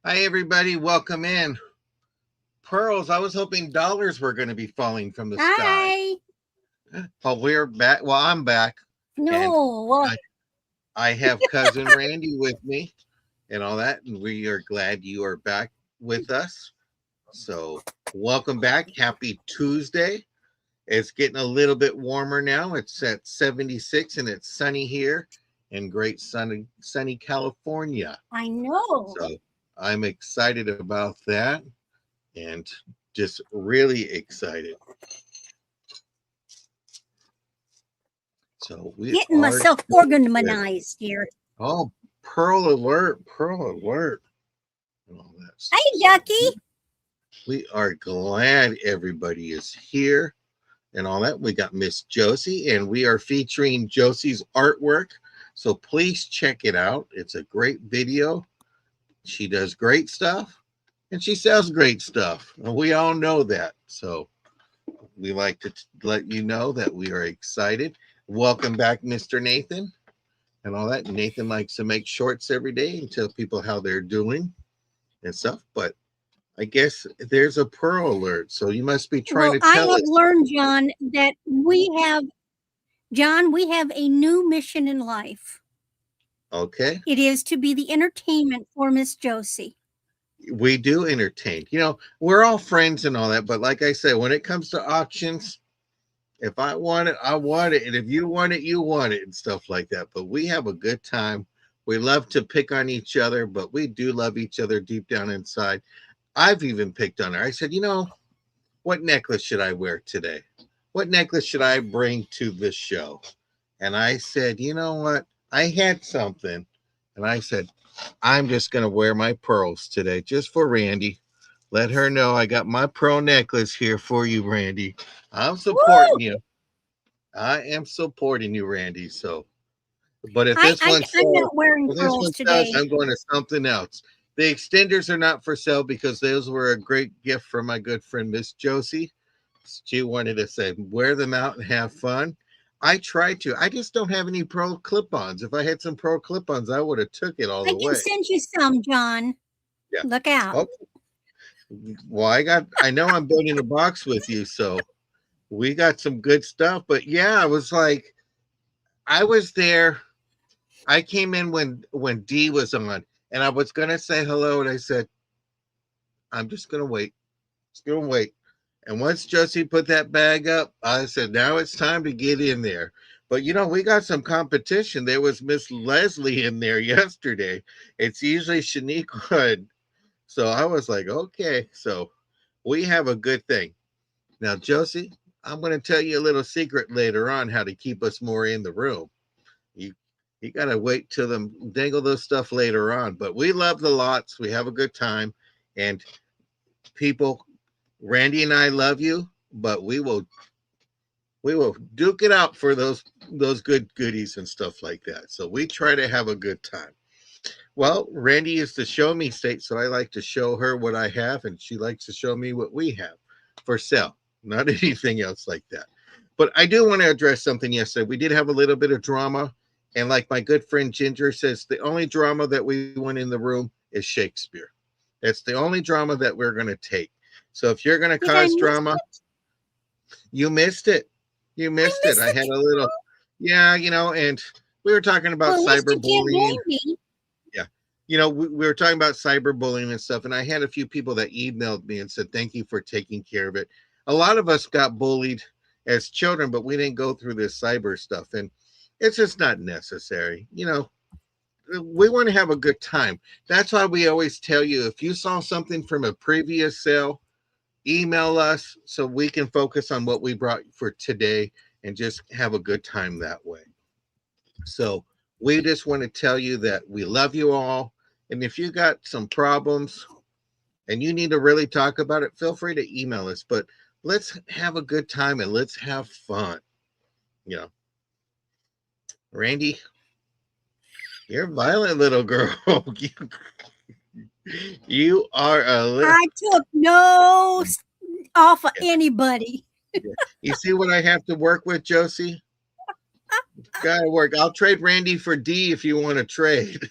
Hi, everybody. Welcome in. Pearls, I was hoping dollars were going to be falling from the sky. Hi. But we're back. Well, I'm back. And No. I, I have cousin Randy with me and all that. And we are glad you are back with us. So, welcome back. Happy Tuesday. It's getting a little bit warmer now. It's at 76 and it's sunny here in great sunny California. I know. So, I'm excited about that. And just really excited. So we Getting are myself organized here. Oh, Pearl alert, Pearl alert. And all that stuff. Hey, Ducky. We are glad everybody is here and all that. We got Miss Josie, and we are featuring Josie's artwork. So please check it out. It's a great video. She does great stuff. And she sells great stuff. And we all know that. So we like to let you know that we are excited. Welcome back, Mr. Nathan, and all that. Nathan likes to make shorts every day and tell people how they're doing and stuff. But I guess there's a Pearl alert. So you must be trying to tell us. I have learned, John, that we have a new mission in life. Okay. It is to be the entertainment for Miss Josie. We do entertain. We're all friends and all that, but like I said, when it comes to auctions, if I want it, I want it, and if you want it, you want it, and stuff like that. But we have a good time. We love to pick on each other, but we do love each other deep down inside. I've even picked on her. I said, what necklace should I wear today? What necklace should I bring to this show? And I said, you know what? I had something, and I said, I'm just going to wear my pearls today just for Randy. Let her know I got my pearl necklace here for you, Randy. I'm supporting you. I am supporting you, Randy. So, but if this one's I'm not wearing pearls today. I'm going to something else. The extenders are not for sale because those were a great gift from my good friend, Miss Josie. She wanted to say, wear them out and have fun. I tried to. I just don't have any pearl clip-ons. If I had some pearl clip-ons, I would have took it all the way. I can send you some, John. Yeah. Look out. Okay. Well, I know I'm building a box with you, so we got some good stuff. But yeah, I was like, I was there. I came in when Dee was on, and I was gonna say hello, and I said, I'm just gonna wait. Just gonna wait. And once Josie put that bag up, I said, now it's time to get in there. But we got some competition. There was Miss Leslie in there yesterday. It's usually Shaniqua. So I was like, okay. So we have a good thing. Now, Josie, I'm going to tell you a little secret later on how to keep us more in the room. You got to wait till them dangle those stuff later on. But we love the lots. We have a good time. And people, Randy and I love you, but we will duke it out for those good goodies and stuff like that. So we try to have a good time. Well, Randy is the show me state, so I like to show her what I have, and she likes to show me what we have for sale, not anything else like that. But I do want to address something yesterday. We did have a little bit of drama, and like my good friend Ginger says, the only drama that we want in the room is Shakespeare. That's the only drama that we're going to take. So if you're going to cause drama, you missed it. You missed it. I had a little, and we were talking about cyberbullying. Yeah. We were talking about cyberbullying and stuff, and I had a few people that emailed me and said, thank you for taking care of it. A lot of us got bullied as children, but we didn't go through this cyber stuff, and it's just not necessary. We want to have a good time. That's why we always tell you, if you saw something from a previous sale, email us so we can focus on what we brought for today and just have a good time that way. So we just want to tell you that we love you all. And if you got some problems and you need to really talk about it, feel free to email us. But let's have a good time and let's have fun. Randy, you're a violent little girl. You are a little... I took no off of anybody. You see what I have to work with, Josie? Gotta work. I'll trade Randy for D if you want to trade.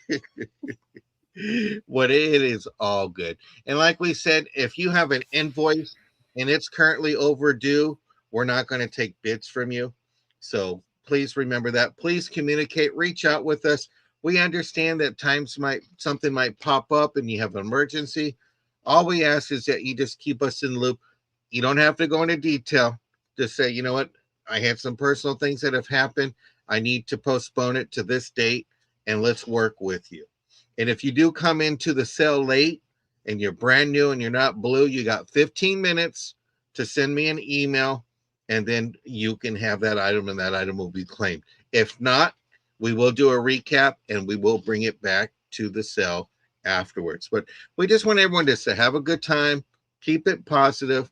What it is all good. And like we said, if you have an invoice and it's currently overdue, we're not going to take bids from you. So please remember that. Please communicate, reach out with us. We understand that times might something might pop up and you have an emergency. All we ask is that you just keep us in the loop. You don't have to go into detail. Just say, you know what, I had some personal things that have happened. I need to postpone it to this date and let's work with you. And if you do come into the sale late and you're brand new and you're not blue, you got 15 minutes to send me an email and then you can have that item and that item will be claimed. If not, we will do a recap and we will bring it back to the sale afterwards. But we just want everyone to say, have a good time, keep it positive,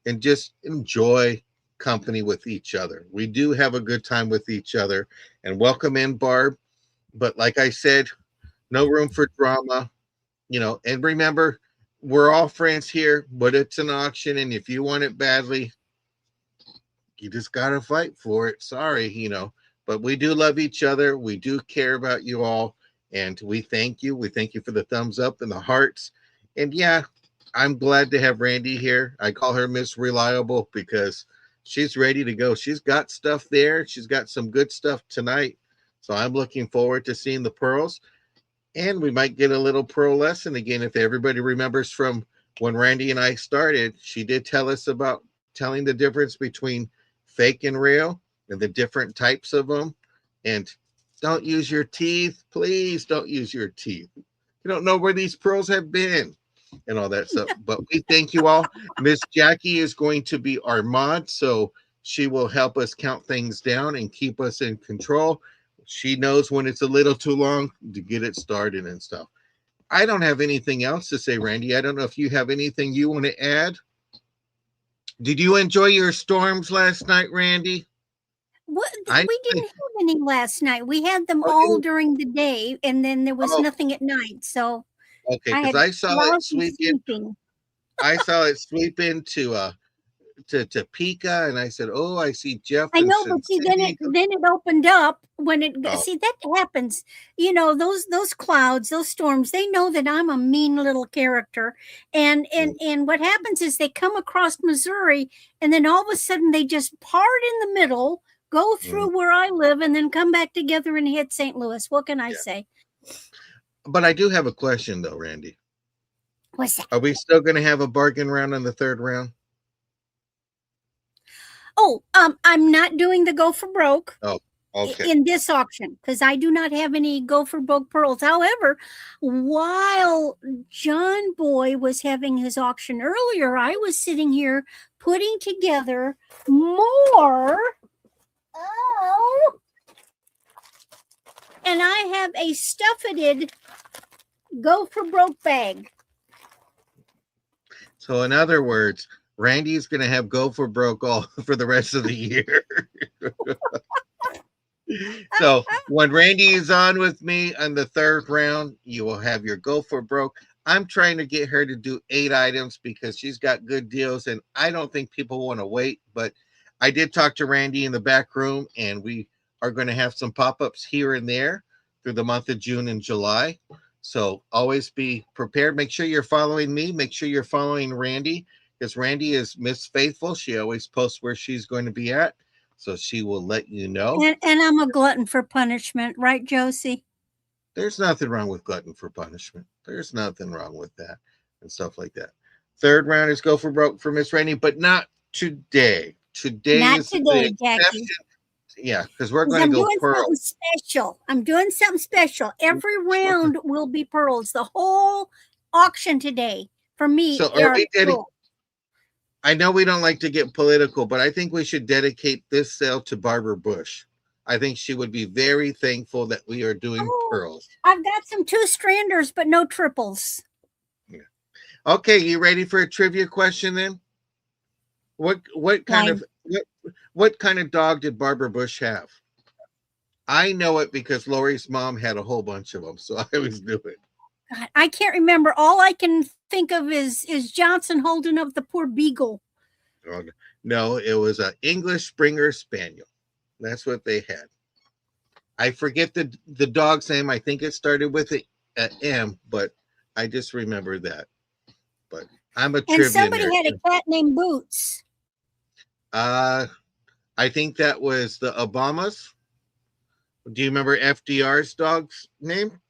and just enjoy company with each other. We do have a good time with each other. And welcome in, Barb. But like I said, no room for drama, and remember, we're all friends here, but it's an auction. And if you want it badly, you just got to fight for it. Sorry, but we do love each other. We do care about you all. And we thank you. We thank you for the thumbs up and the hearts. And yeah, I'm glad to have Randy here. I call her Miss Reliable because she's ready to go. She's got stuff there. She's got some good stuff tonight. So I'm looking forward to seeing the pearls. And we might get a little pearl lesson again. If everybody remembers from when Randy and I started, she did tell us about telling the difference between fake and real and the different types of them. And don't use your teeth. Please don't use your teeth. You don't know where these pearls have been and all that stuff. But we thank you all. Miss Jackie is going to be our mod, so she will help us count things down and keep us in control. She knows when it's a little too long to get it started and stuff. I don't have anything else to say, Randy. I don't know if you have anything you want to add. Did you enjoy your storms last night, Randy? What, we didn't have any last night. We had them all during the day, and then there was nothing at night. So okay, because I saw it sweep in. I saw it sweep into to Topeka, and I said, "Oh, I see Jeff." I know, but see, then it opened up when it. See, that happens. Those clouds, those storms. They know that I'm a mean little character, and what happens is they come across Missouri, and then all of a sudden they just part in the middle, go through where I live, and then come back together and hit St. Louis. What can I say? But I do have a question, though, Randy. What's that? Are we still going to have a bargain round in the third round? Oh, I'm not doing the go for broke. Oh, okay. In this auction, because I do not have any go for broke pearls. However, while John Boy was having his auction earlier, I was sitting here putting together more. Oh, and I have a stuffed go for broke bag. So, in other words, Randy's going to have go for broke all for the rest of the year. So when Randy is on with me on the third round, you will have your go for broke. I'm trying to get her to do 8 items because she's got good deals, and I don't think people want to wait. But I did talk to Randy in the back room, and we are going to have some pop-ups here and there through the month of June and July. So always be prepared. Make sure you're following me. Make sure you're following Randy, because Randy is Miss Faithful. She always posts where she's going to be at, so she will let you know. And I'm a glutton for punishment, right, Josie? There's nothing wrong with glutton for punishment. There's nothing wrong with that and stuff like that. Third round is go for broke for Miss Randy, but not today. Not today, Jackie. Yeah, because we're going to go pearls. I'm doing something special. Every round will be pearls. The whole auction today for me. So I know we don't like to get political, but I think we should dedicate this sale to Barbara Bush. I think she would be very thankful that we are doing pearls. I've got some 2-stranders, but no triples. Yeah. Okay, you ready for a trivia question then? What kind of dog did Barbara Bush have? I know it because Lori's mom had a whole bunch of them, so I always knew it. God, I can't remember. All I can think of is Johnson holding up the poor beagle. Oh, no, it was an English Springer Spaniel. That's what they had. I forget the dog's name. I think it started with an M, but I just remember that. But I'm a And trivia somebody nerd. had a cat named Boots. Uh, I think that was the Obamas. Do you remember FDR's dog's name?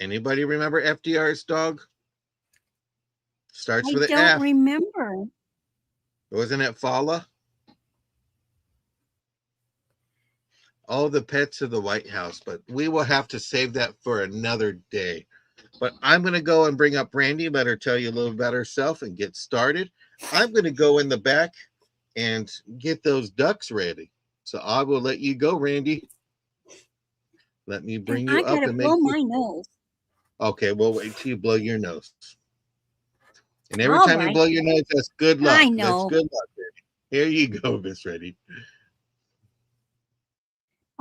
Anybody remember FDR's dog? Starts I with an don't F. remember. Wasn't it Fala? All the pets of the White House, but we will have to save that for another day. But I'm going to go and bring up Randy, let her tell you a little about herself and get started. I'm going to go in the back and get those ducks ready. So I will let you go, Randy. Let me bring And you I up gotta and make blow you. my nose. Okay, we'll wait till you blow your nose. And every All time you right. blow your nose, that's good I luck. That's know. good luck, Randy. Here you go, Miss Randy.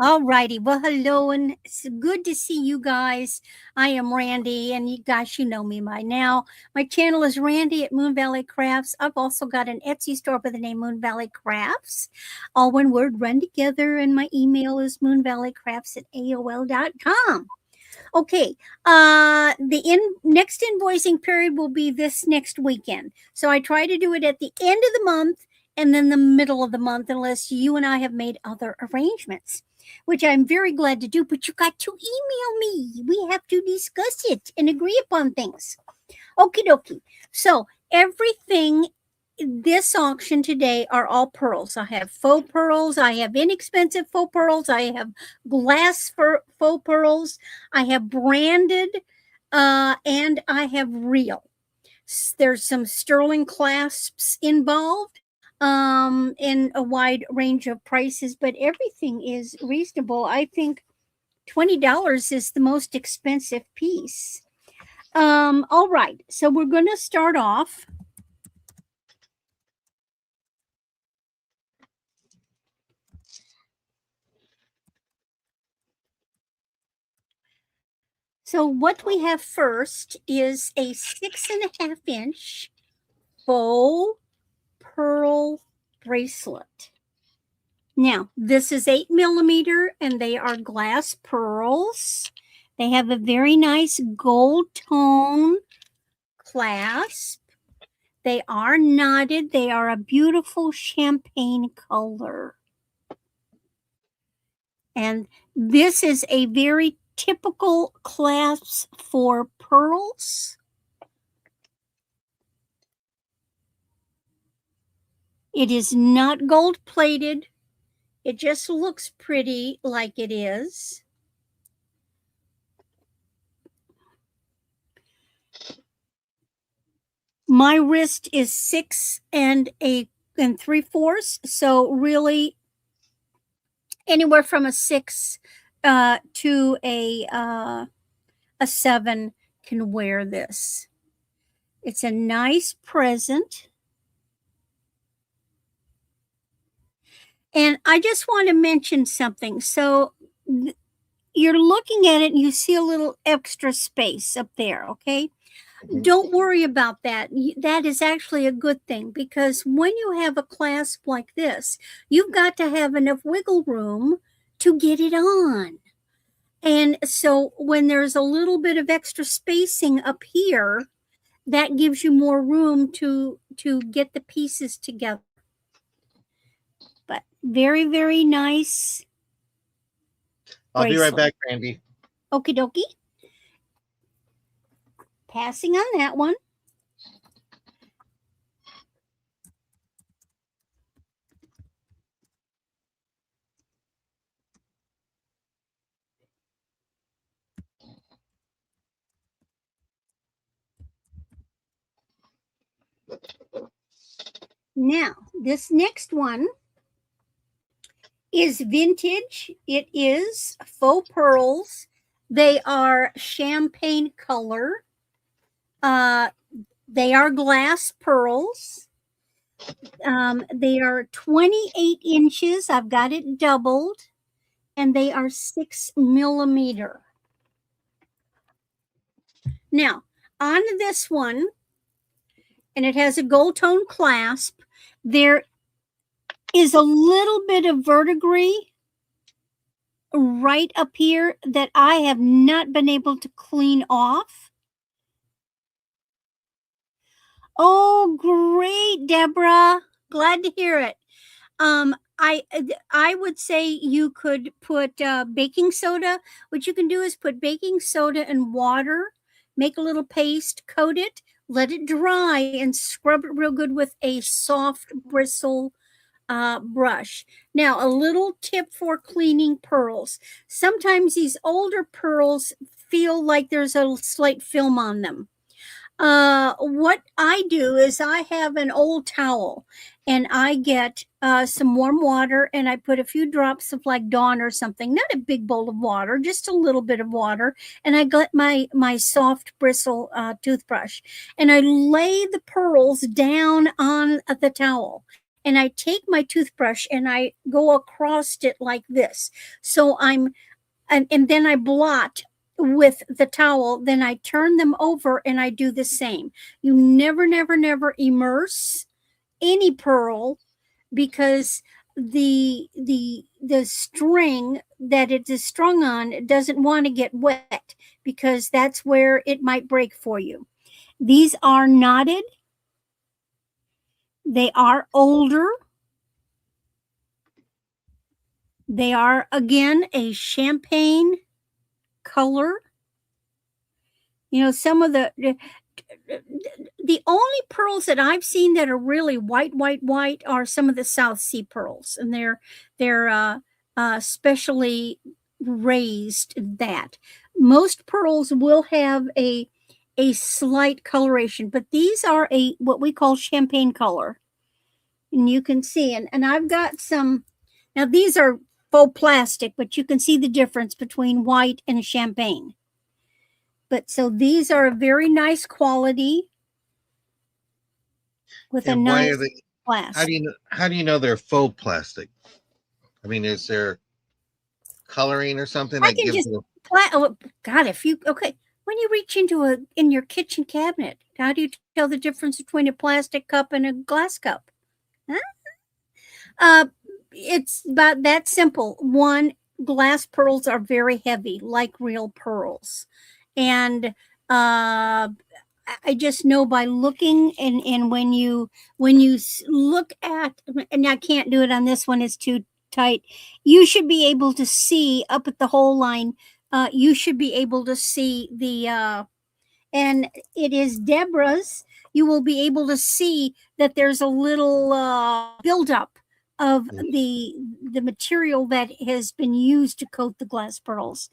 All righty. Well, hello, and it's good to see you guys. I am Randy, and you guys, you know me by now. My channel is Randy at Moon Valley Crafts. I've also got an Etsy store by the name Moon Valley Crafts. All one word, run together, and my email is moonvalleycrafts@aol.com. Okay, next invoicing period will be this next weekend. So I try to do it at the end of the month and then the middle of the month, unless you and I have made other arrangements, which I'm very glad to do. But you got to email me. We have to discuss it and agree upon things. Okie dokie. So everything this auction today are all pearls. I have faux pearls. I have inexpensive faux pearls. I have glass faux pearls. I have branded, and I have real. There's some sterling clasps involved, in a wide range of prices, but everything is reasonable. I think $20 is the most expensive piece. All right, so we're going to start off. So what we have first is a 6.5-inch faux pearl bracelet. Now, this is 8mm, and they are glass pearls. They have a very nice gold tone clasp. They are knotted. They are a beautiful champagne color. And this is a very typical clasp for pearls. It is not gold plated. It just looks pretty like it is. My wrist is 6 3/4, so really anywhere from a 6 to a 7 can wear this. It's a nice present. And I just want to mention something. So you're looking at it and you see a little extra space up there, okay? Don't worry about that. That is actually a good thing, because when you have a clasp like this, you've got to have enough wiggle room to get it on. And so when there's a little bit of extra spacing up here, that gives you more room to get the pieces together. But very, very nice. I'll be right back, Randy. Okie dokie. Passing on that one. Now, this next one is vintage. It is faux pearls. They are champagne color. They are glass pearls. They are 28 inches. I've got it doubled, and they are 6mm. Now, on this one, and it has a gold tone clasp, there is a little bit of verdigris right up here that I have not been able to clean off. Oh, great, Deborah. Glad to hear it. I would say you could put baking soda. What you can do is put baking soda and water, make a little paste, coat it, let it dry, and scrub it real good with a soft bristle brush. Now, a little tip for cleaning pearls. Sometimes these older pearls feel like there's a slight film on them. What I do is I have an old towel and I get some warm water and I put a few drops of like Dawn or something, not a big bowl of water, just a little bit of water. And I got my soft bristle toothbrush and I lay the pearls down on the towel. And I take my toothbrush and I go across it like this. So and then I blot with the towel, then I turn them over and I do the same. You never, never, never immerse any pearl because the string that it is strung on doesn't want to get wet because that's where it might break for you. These are knotted. They are older. They are again a champagne color. You know, some of the only pearls that I've seen that are really white are some of the South Sea pearls, and they're specially raised. That most pearls will have a slight coloration, but these are a what we call champagne color, and you can see. And I've got some. Now these are faux plastic, but you can see the difference between white and champagne. But so these are a very nice quality with And a why nice are they? glass. How do you know they're faux plastic? I mean, is there coloring or something I that can gives just you? oh God, if you okay, when you reach into in your kitchen cabinet, how do you tell the difference between a plastic cup and a glass cup? Huh? Uh, it's about that simple. One, glass pearls are very heavy, like real pearls, and I just know by looking and when you look at, and I can't do it on this one, it's too tight. You should be able to see up at the whole line. You should be able to see and it is Deborah's. You will be able to see that there's a little buildup of the material that has been used to coat the glass pearls.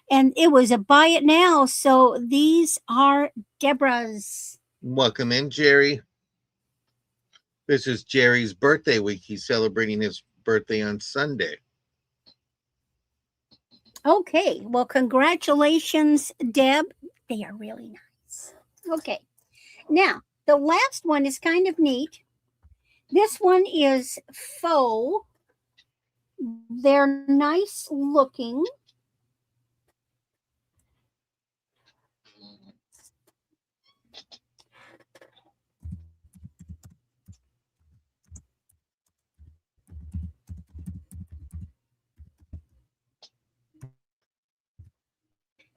And it was a buy it now. So these are Deborah's. Welcome in, Jerry. This is Jerry's birthday week. He's celebrating his birthday on Sunday. Okay. Well, congratulations, Deb. They are really nice. Okay. Now, the last one is kind of neat. This one is faux. They're nice looking.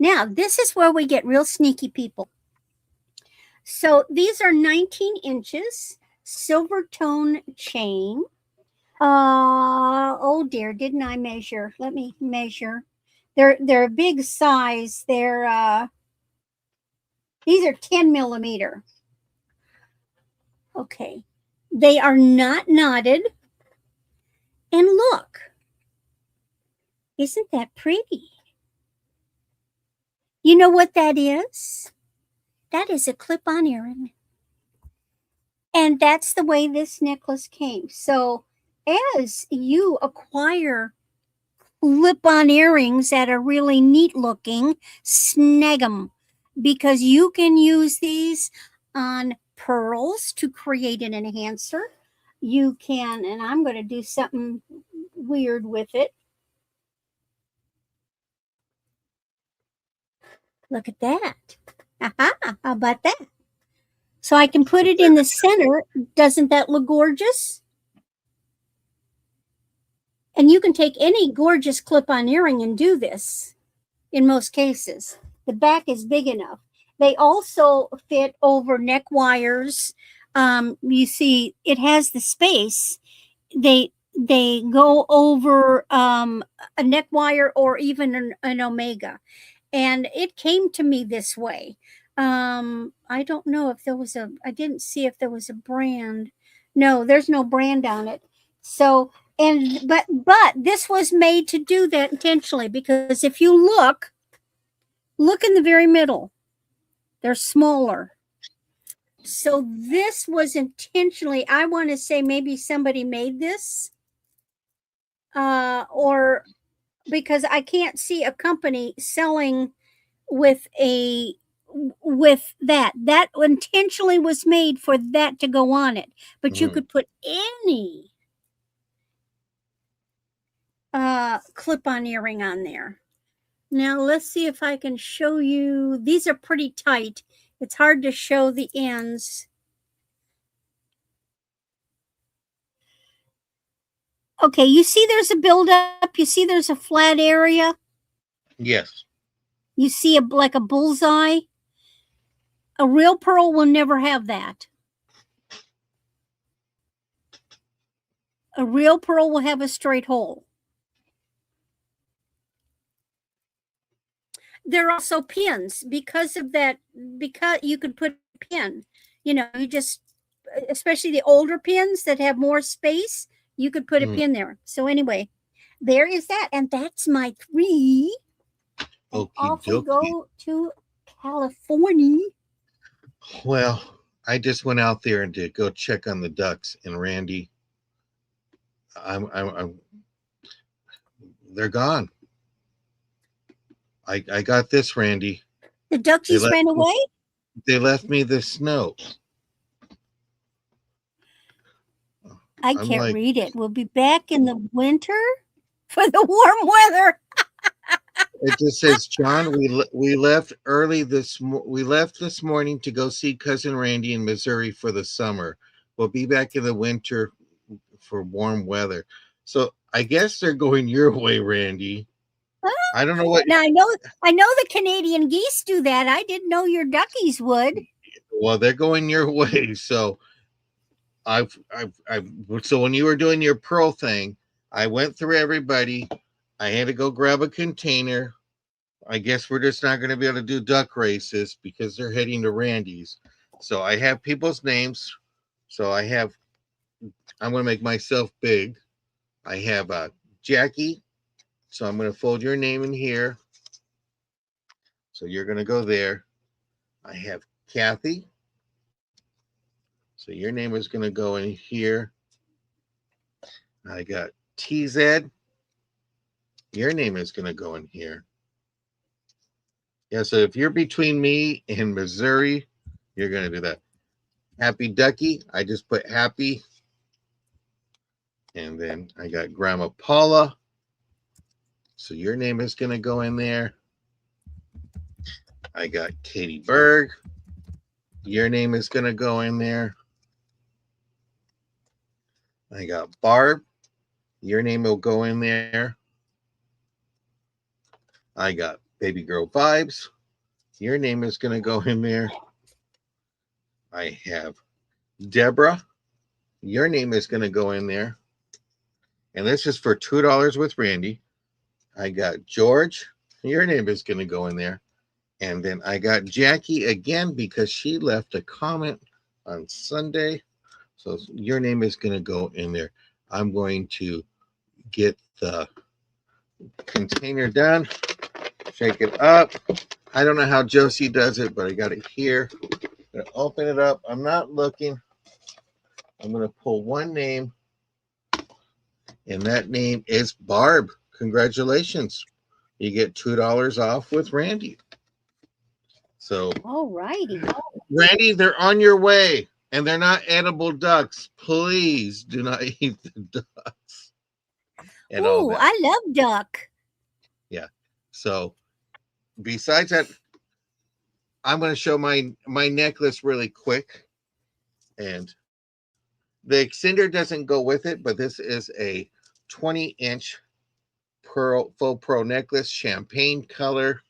Now, this is where we get real sneaky people. So these are 19 inches, silver tone chain. Oh dear, didn't I measure? Let me measure. They're a big size. These are 10 millimeter. Okay. They are not knotted. And look, isn't that pretty? You know what that is? That is a clip-on earring. And that's the way this necklace came. So as you acquire clip-on earrings that are really neat looking, snag them because you can use these on pearls to create an enhancer. You can, and I'm going to do something weird with it. Look at that. Aha, how about that? So I can put it in the center. Doesn't that look gorgeous? And you can take any gorgeous clip-on earring and do this in most cases. The back is big enough. They also fit over neck wires. You see, it has the space. They go over a neck wire or even an omega, and it came to me this way. I don't know if there was a. I didn't see if there was a brand. No, there's no brand on it. So but this was made to do that intentionally, because if you look in the very middle, they're smaller. So this was intentionally, I want to say maybe somebody made this, or because I can't see a company selling with that intentionally was made for that to go on it. But you could put any clip-on earring on there. Now let's see if I can show you. These are pretty tight. It's hard to show the ends. Okay, you see there's a buildup. You see there's a flat area. Yes. You see like a bullseye. A real pearl will never have that. A real pearl will have a straight hole. There are also pins because of that, because you could put a pin, you just, especially the older pins that have more space, you could put a pin there. So anyway, there is that. And that's my 3. And off we go to California. Well, I just went out there and did go check on the ducks, and Randy, they're gone. I got this, Randy. The duckies ran away? They left me this note. I can't read it. We'll be back in the winter for the warm weather. It just says, John, we left early we left this morning to go see cousin Randy in Missouri for the summer. We'll be back in the winter for warm weather. So I guess they're going your way, Randy. I don't know what. Now I know the Canadian geese do that. I didn't know your duckies would. Well, they're going your way. So so when you were doing your pearl thing, I went through everybody. I had to go grab a container. I guess we're just not going to be able to do duck races because they're heading to Randy's. So I have people's names. So I'm going to make myself big. I have Jackie. So I'm going to fold your name in here. So you're going to go there. I have Kathy. So your name is going to go in here. I got TZ. Your name is going to go in here. Yeah, so if you're between me and Missouri, you're going to do that. Happy Ducky. I just put happy. And then I got Grandma Paula. So your name is going to go in there. I got Katie Berg. Your name is going to go in there. I got Barb. Your name will go in there. I got Baby Girl Vibes. Your name is going to go in there. I have Deborah. Your name is going to go in there. And this is for $2 with Randy. I got George. Your name is going to go in there. And then I got Jackie again because she left a comment on Sunday. So your name is going to go in there. I'm going to get the container done. Shake it up. I don't know how Josie does it, but I got it here. I'm going to open it up. I'm not looking. I'm going to pull one name. And that name is Barb. Congratulations. You get $2 off with Randy. So, all righty. Randy, they're on your way. And they're not edible ducks. Please do not eat the ducks. Oh, I love duck. Yeah. So, besides that, I'm going to show my necklace really quick. And the extender doesn't go with it, but this is a 20-inch full pearl necklace, champagne color.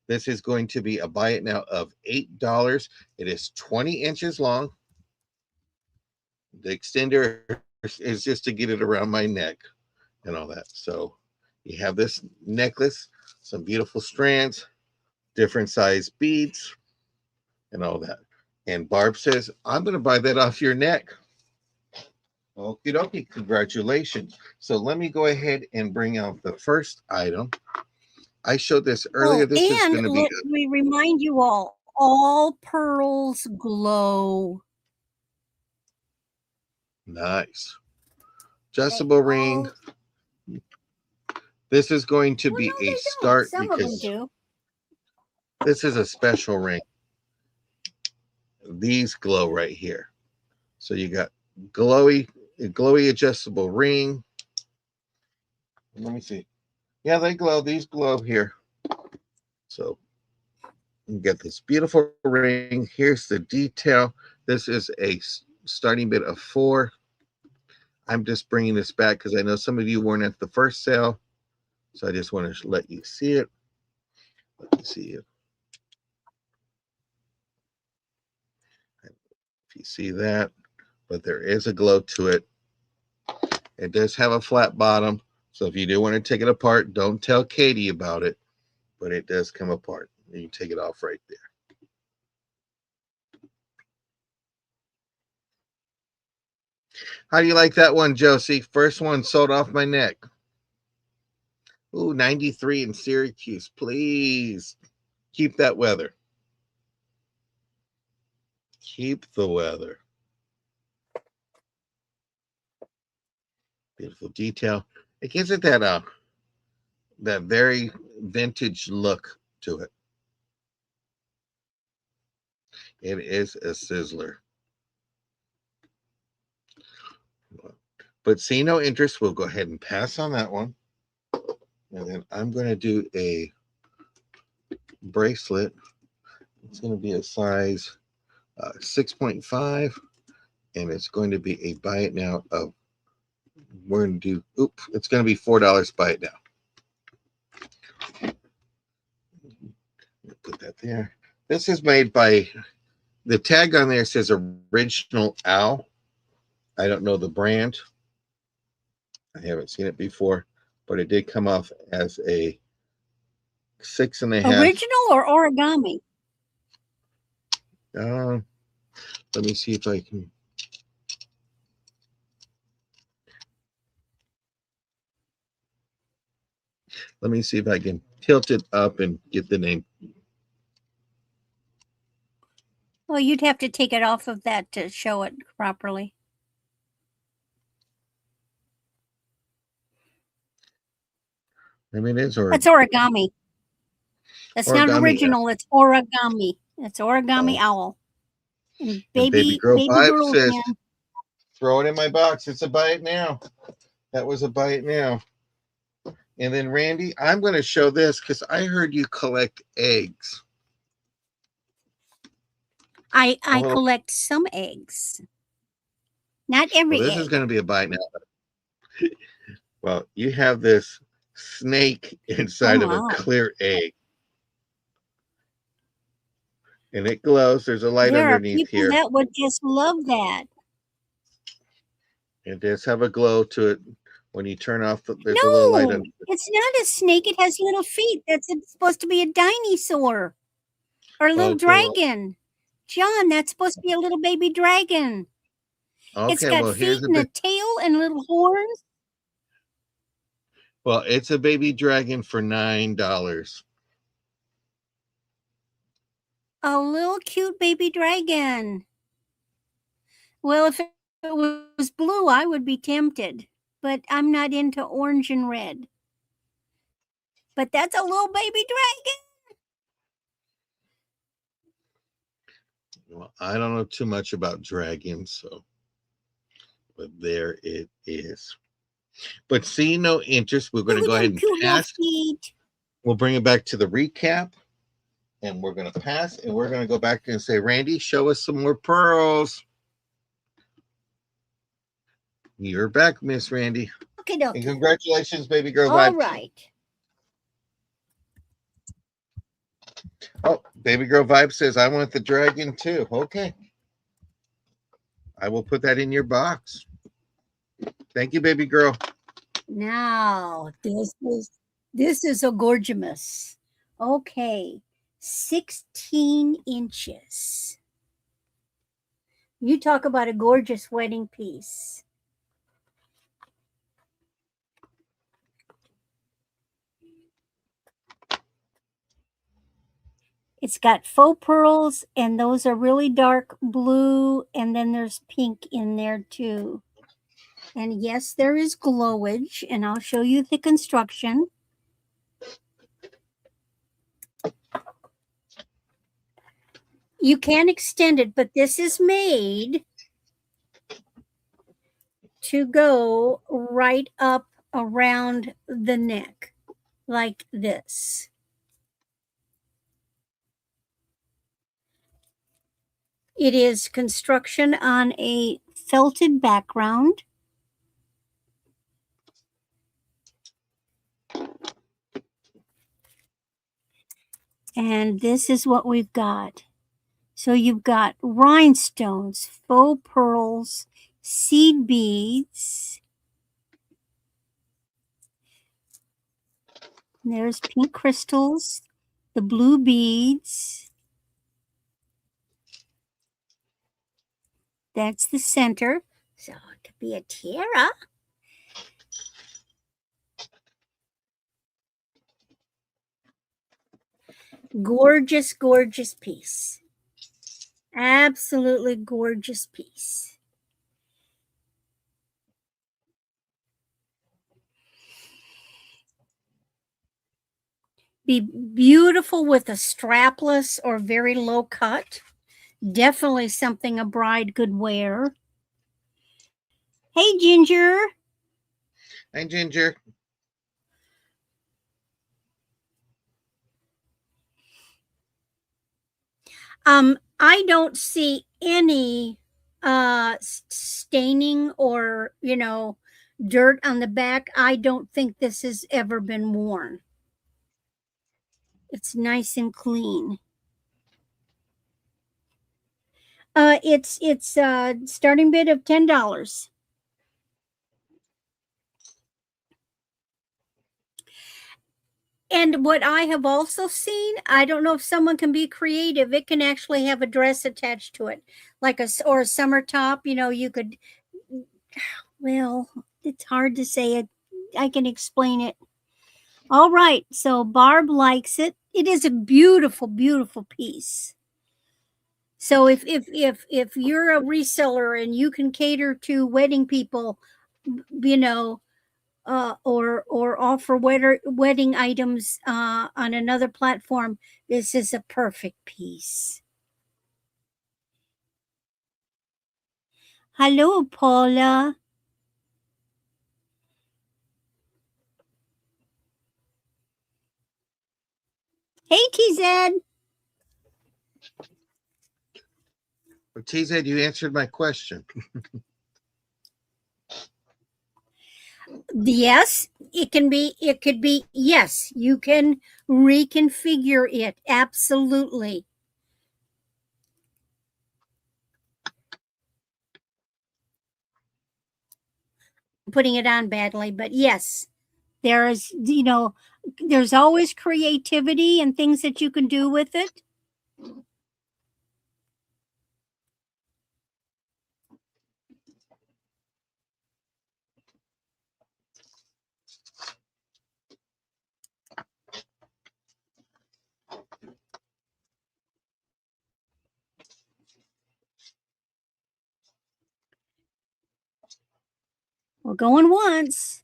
This is going to be a buy it now of $8. It is 20 inches long. The extender is just to get it around my neck and all that. So you have this necklace, some beautiful strands, different size beads, and all that. And Barb says, I'm going to buy that off your neck. Okie dokie, congratulations. So let me go ahead and bring out the first item. I showed this earlier. This is going to be. Let me remind you all pearls glow. Nice. Adjustable ring. This is going to be a start because this is a special ring. These glow right here. So you got glowy adjustable ring. Let me see. Yeah, they glow. These glow here. So you get this beautiful ring. Here's the detail. This is a starting bid of 4. I'm just bringing this back because I know some of you weren't at the first sale. So I just want to let you see it. Let me see it. If you see that, but there is a glow to it. It does have a flat bottom. So if you do want to take it apart, don't tell Katie about it, but it does come apart. You can take it off right there. How do you like that one, Josie? First one sold off my neck. Ooh, 93 in Syracuse. Please keep that weather. Keep the weather. Beautiful detail. It gives it that very vintage look to it. It is a sizzler. But see no interest. We'll go ahead and pass on that one. And then I'm going to do a bracelet. It's going to be a size 6.5. And it's going to be a buy it now of, we're going to do, it's going to be $4 buy it now. Put that there. This is made by, the tag on there says Original Owl. I don't know the brand. I haven't seen it before, but it did come off as a 6.5. Original or origami? Let me see if I can. Let me see if I can tilt it up and get the name. Well, you'd have to take it off of that to show it properly. Maybe it is That's origami. That's origami, not original. It's origami. It's origami owl. And baby girl says, throw it in my box. It's a buy it now. That was a buy it now. And then Randy, I'm going to show this because I heard you collect eggs. I collect some eggs. Not every egg. This is going to be a buy it now. Well, you have this snake inside of a clear egg. And it glows. There's a light underneath here. That would just love that. It does have a glow to it. When you turn off, there's a little light underneath. It's not a snake. It has little feet. That's supposed to be a dinosaur or a little dragon. John, that's supposed to be a little baby dragon. Okay, it's got feet and a tail and little horns. Well, it's a baby dragon for $9. A little cute baby dragon. Well, if it was blue, I would be tempted. But I'm not into orange and red. But that's a little baby dragon. Well, I don't know too much about dragons, so. But there it is. But see no interest. We're going to go ahead and pass. We'll bring it back to the recap. And we're going to pass. And we're going to go back and say, Randy, show us some more pearls. You're back, Miss Randy. Okay, And dokie. congratulations, baby girl All vibes. right. Oh, baby girl vibe says I want the dragon too. Okay. I will put that in your box. Thank you, baby girl. Now, this is a gorgeous. Okay. 16 inches. You talk about a gorgeous wedding piece. It's got faux pearls, and those are really dark blue, and then there's pink in there too. And yes, there is glowage, and I'll show you the construction. You can extend it, but this is made to go right up around the neck, like this. It is construction on a felted background. And this is what we've got. So you've got rhinestones, faux pearls, seed beads. There's pink crystals, the blue beads. That's the center. So it could be a tiara. Gorgeous, gorgeous piece. Absolutely gorgeous piece. Be beautiful with a strapless or very low cut. Definitely something a bride could wear. Hey, Ginger. Hi, Ginger. I don't see any staining or, dirt on the back. I don't think this has ever been worn. It's nice and clean. It's starting bid of $10. And what I have also seen, I don't know if someone can be creative. It can actually have a dress attached to it, like a summer top. You could. Well, it's hard to say it. I can explain it. All right, so Barb likes it. It is a beautiful, beautiful piece. So if you're a reseller and you can cater to wedding people, or offer wedding items on another platform, this is a perfect piece. Hello, Paula. Hey, TZ. TZ, you answered my question. Yes, it can be. It could be. Yes, you can reconfigure it. Absolutely. Putting it on badly, but yes, there's there's always creativity and things that you can do with it. We're going once.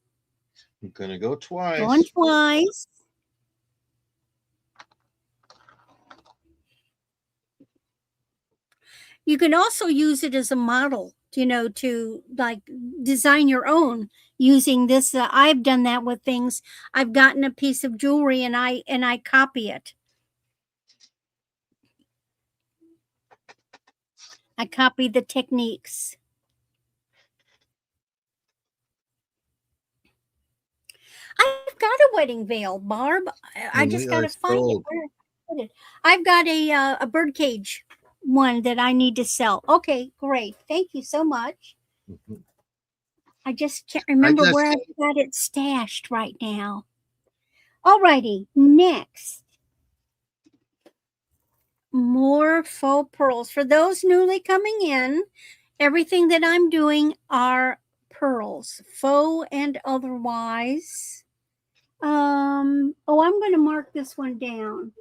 I'm going to go twice. Going twice. You can also use it as a model, to like design your own using this. I've done that with things. I've gotten a piece of jewelry and I copy it. I copy the techniques. I've got a wedding veil, Barb. I And just we got are to find it. sold. Where did I put it? I've got a birdcage one that I need to sell. Okay, great. Thank you so much. Mhm. I just can't I remember just where I've got it stashed right now. Alrighty, next. More faux pearls. For those newly coming in, everything that I'm doing are pearls, faux and otherwise. Oh, I'm going to mark this one down.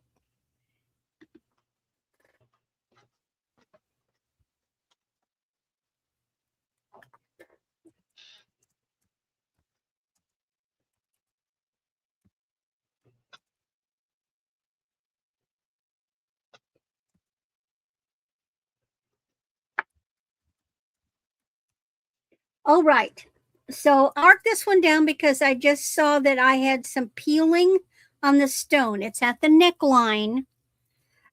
All right. So arc this one down because I just saw that I had some peeling on the stone. It's at the neckline.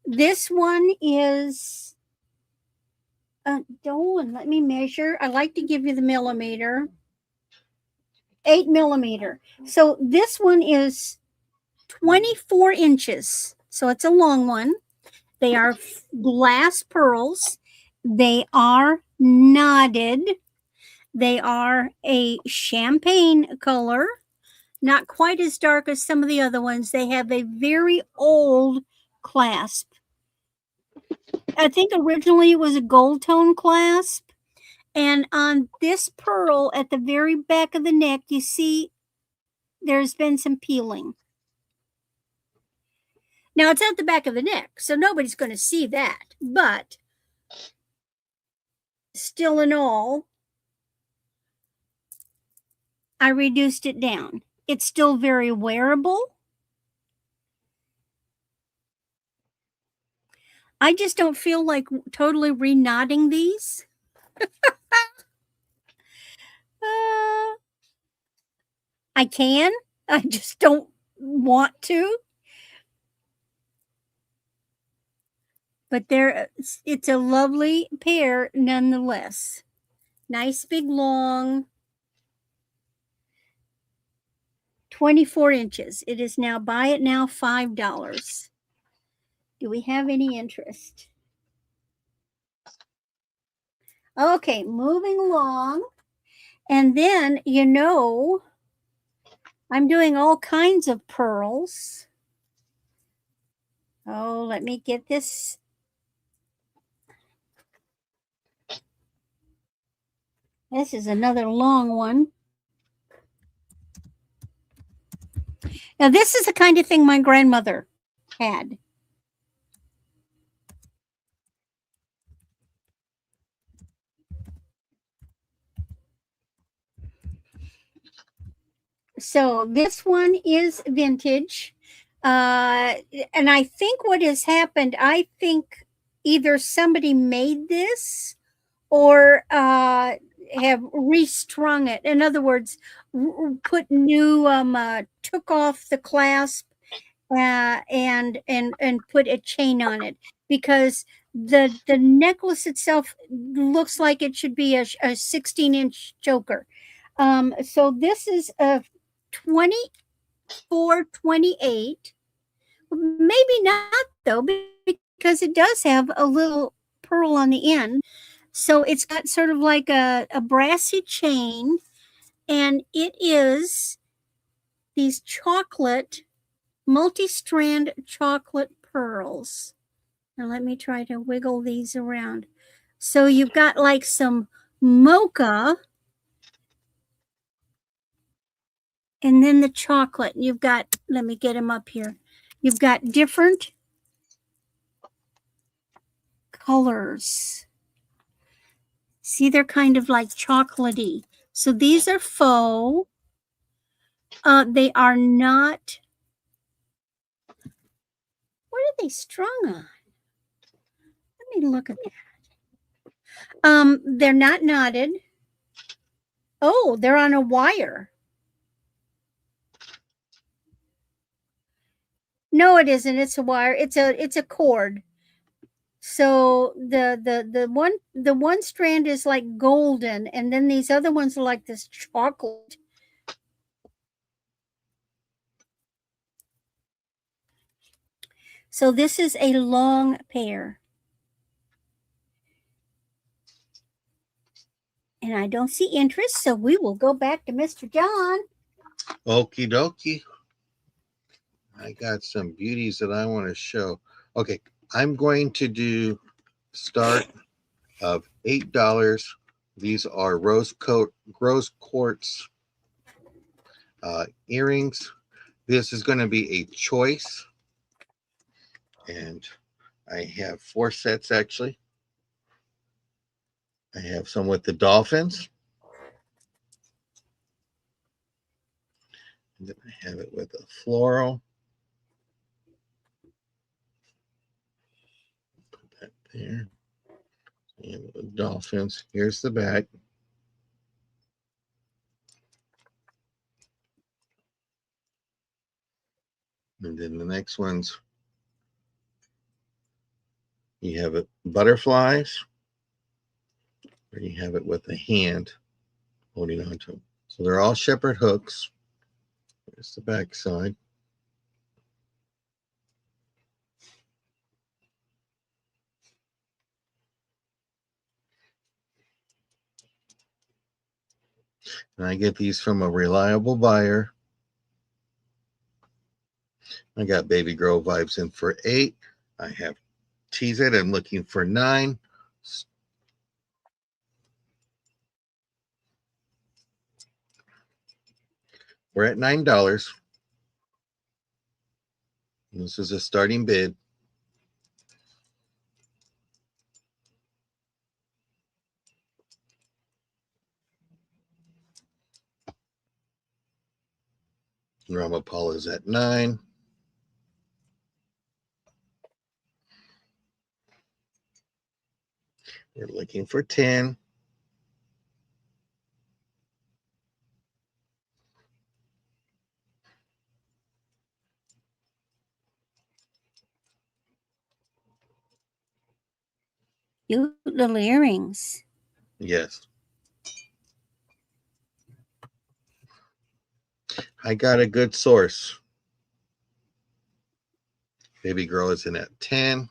This one is, and let me measure. I like to give you the millimeter. 8 millimeter. So this one is 24 inches. So it's a long one. They are glass pearls. They are knotted. They are a champagne color, not quite as dark as some of the other ones. They have a very old clasp. I think originally it was a gold tone clasp. And on this pearl at the very back of the neck, you see there's been some peeling. Now it's at the back of the neck, so nobody's going to see that. But still in all, I reduced it down. It's still very wearable. I just don't feel like totally re-knotting these. I can. I just don't want to. But it's a lovely pair nonetheless. Nice big long 24 inches. It is now, buy it now, $5. Do we have any interest? Okay, moving along. And then, I'm doing all kinds of pearls. Oh, let me get this. This is another long one. Now, this is the kind of thing my grandmother had. So this one is vintage. And I think what has happened, I think either somebody made this or have restrung it. In other words, put new, took off the clasp and put a chain on it, because the necklace itself looks like it should be a 16-inch choker. So this is a 24-28. Maybe not though, because it does have a little pearl on the end. So it's got sort of like a brassy chain, and it is these chocolate, multi-strand chocolate pearls. Now let me try to wiggle these around. So you've got like some mocha, and then the chocolate. You've got, let me get them up here. You've got different colors. See, they're kind of like chocolatey. So these are faux. They are not. What are they strung on? Let me look at that. They're not knotted. Oh, they're on a wire. No, it isn't. It's a wire. It's a cord. So the one strand is like golden, and then these other ones are like this chocolate. So this is a long pair. And I don't see interest, so we will go back to Mr. John. Okie dokie. I got some beauties that I want to show. Okay, I'm going to do start of $8. These are rose quartz earrings. This is going to be a choice, and I have 4 sets actually. I have some with the dolphins, and then I have it with a floral. Put that there. And the dolphins. Here's the back. And then the next ones, you have it butterflies, or you have it with a hand holding on to them. So they're all shepherd hooks. There's the back side. And I get these from a reliable buyer. I got Baby Girl Vibes in for 8. I have Tease It. I'm looking for 9. We're at $9. This is a starting bid. Ramapala is at 9. We're looking for 10. Cute little earrings. Yes. I got a good source. Baby Girl is in at 10.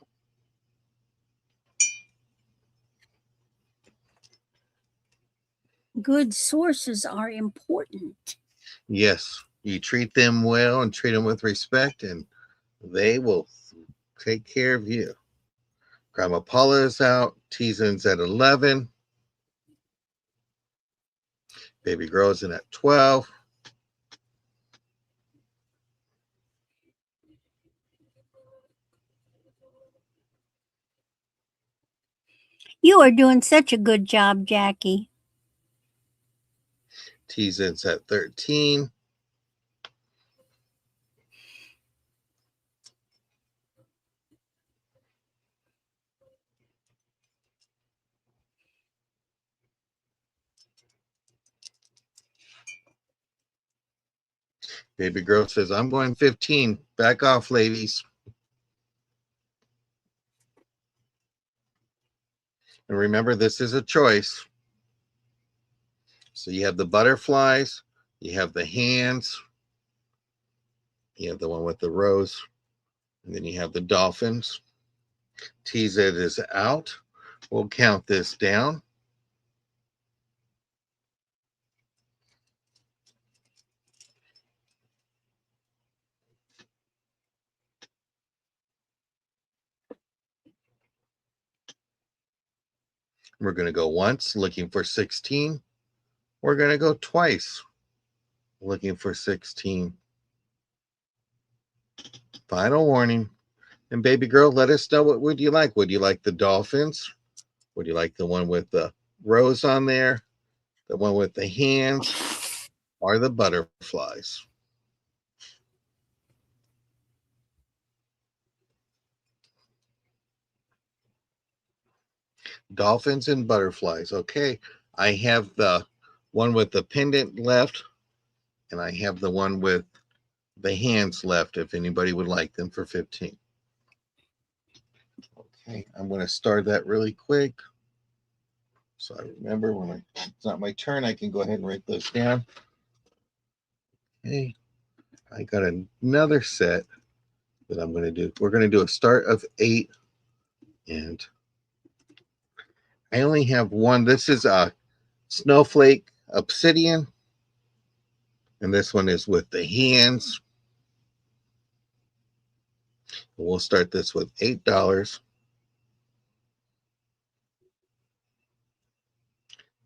Good sources are important. Yes. You treat them well and treat them with respect, and they will take care of you. Grandma Paula is out. Teason's at 11. Baby Girl's in at 12. You are doing such a good job, Jackie. Teason's at 13. Baby Girl says, I'm going 15. Back off, ladies. And remember, this is a choice. So you have the butterflies, you have the hands, you have the one with the rose, and then you have the dolphins. TZ is out. We'll count this down. We're going to go once, looking for 16. We're going to go twice, looking for 16. Final warning. And baby girl, let us know, what would you like? Would you like the dolphins? Would you like the one with the rose on there? The one with the hands? Or the butterflies? Dolphins and butterflies. Okay. I have the one with the pendant left, and I have the one with the hands left if anybody would like them for 15. Okay, I'm going to start that really quick. So I remember when it's not my turn, I can go ahead and write those down. Okay, I got another set that I'm going to do. We're going to do a start of 8, and I only have one. This is a snowflake obsidian, and this one is with the hands. We'll start this with $8.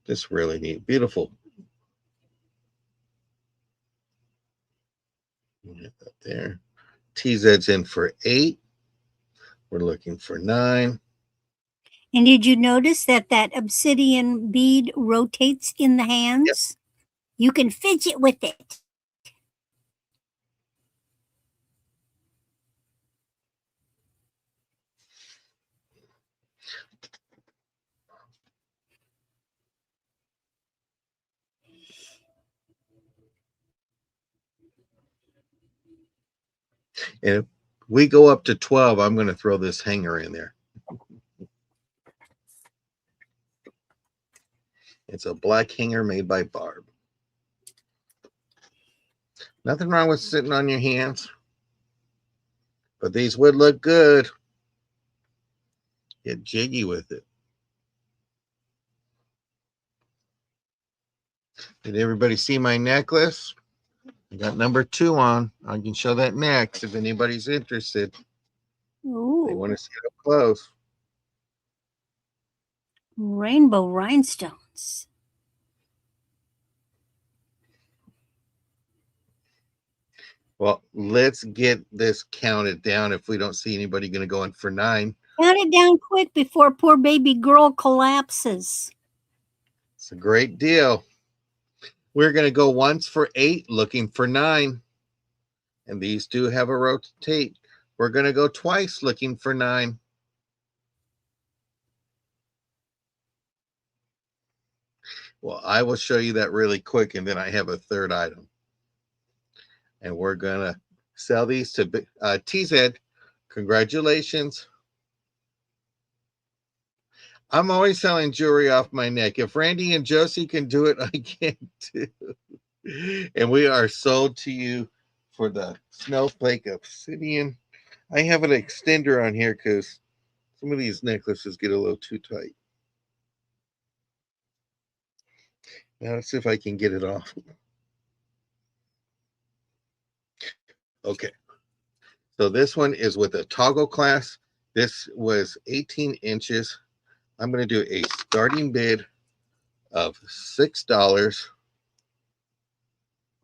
Just really neat, beautiful. There. TZ's in for 8. We're looking for 9. And did you notice that that obsidian bead rotates in the Yep. hands? You can fidget with it. And if we go up to 12, I'm going to throw this hanger in there. It's a black hanger made by Barb. Nothing wrong with sitting on your hands, but these would look good. Get jiggy with it. Did everybody see my necklace? I got number 2 on. I can show that next if anybody's interested. Ooh. They want to see it up close. Rainbow rhinestones. Well, let's get this counted down if we don't see anybody going to go in for 9. Count it down quick before poor baby girl collapses. It's a great deal. We're going to go once for 8, looking for 9. And these do have a rotate. We're going to go twice, looking for 9. Well, I will show you that really quick, and then I have a third item. And we're going to sell these to TZ. Congratulations. I'm always selling jewelry off my neck. If Randy and Josie can do it, I can too. And we are sold to you for the snowflake obsidian. I have an extender on here because some of these necklaces get a little too tight. Now let's see if I can get it off. Okay. So this one is with a toggle clasp. This was 18 inches. I'm going to do a starting bid of $6.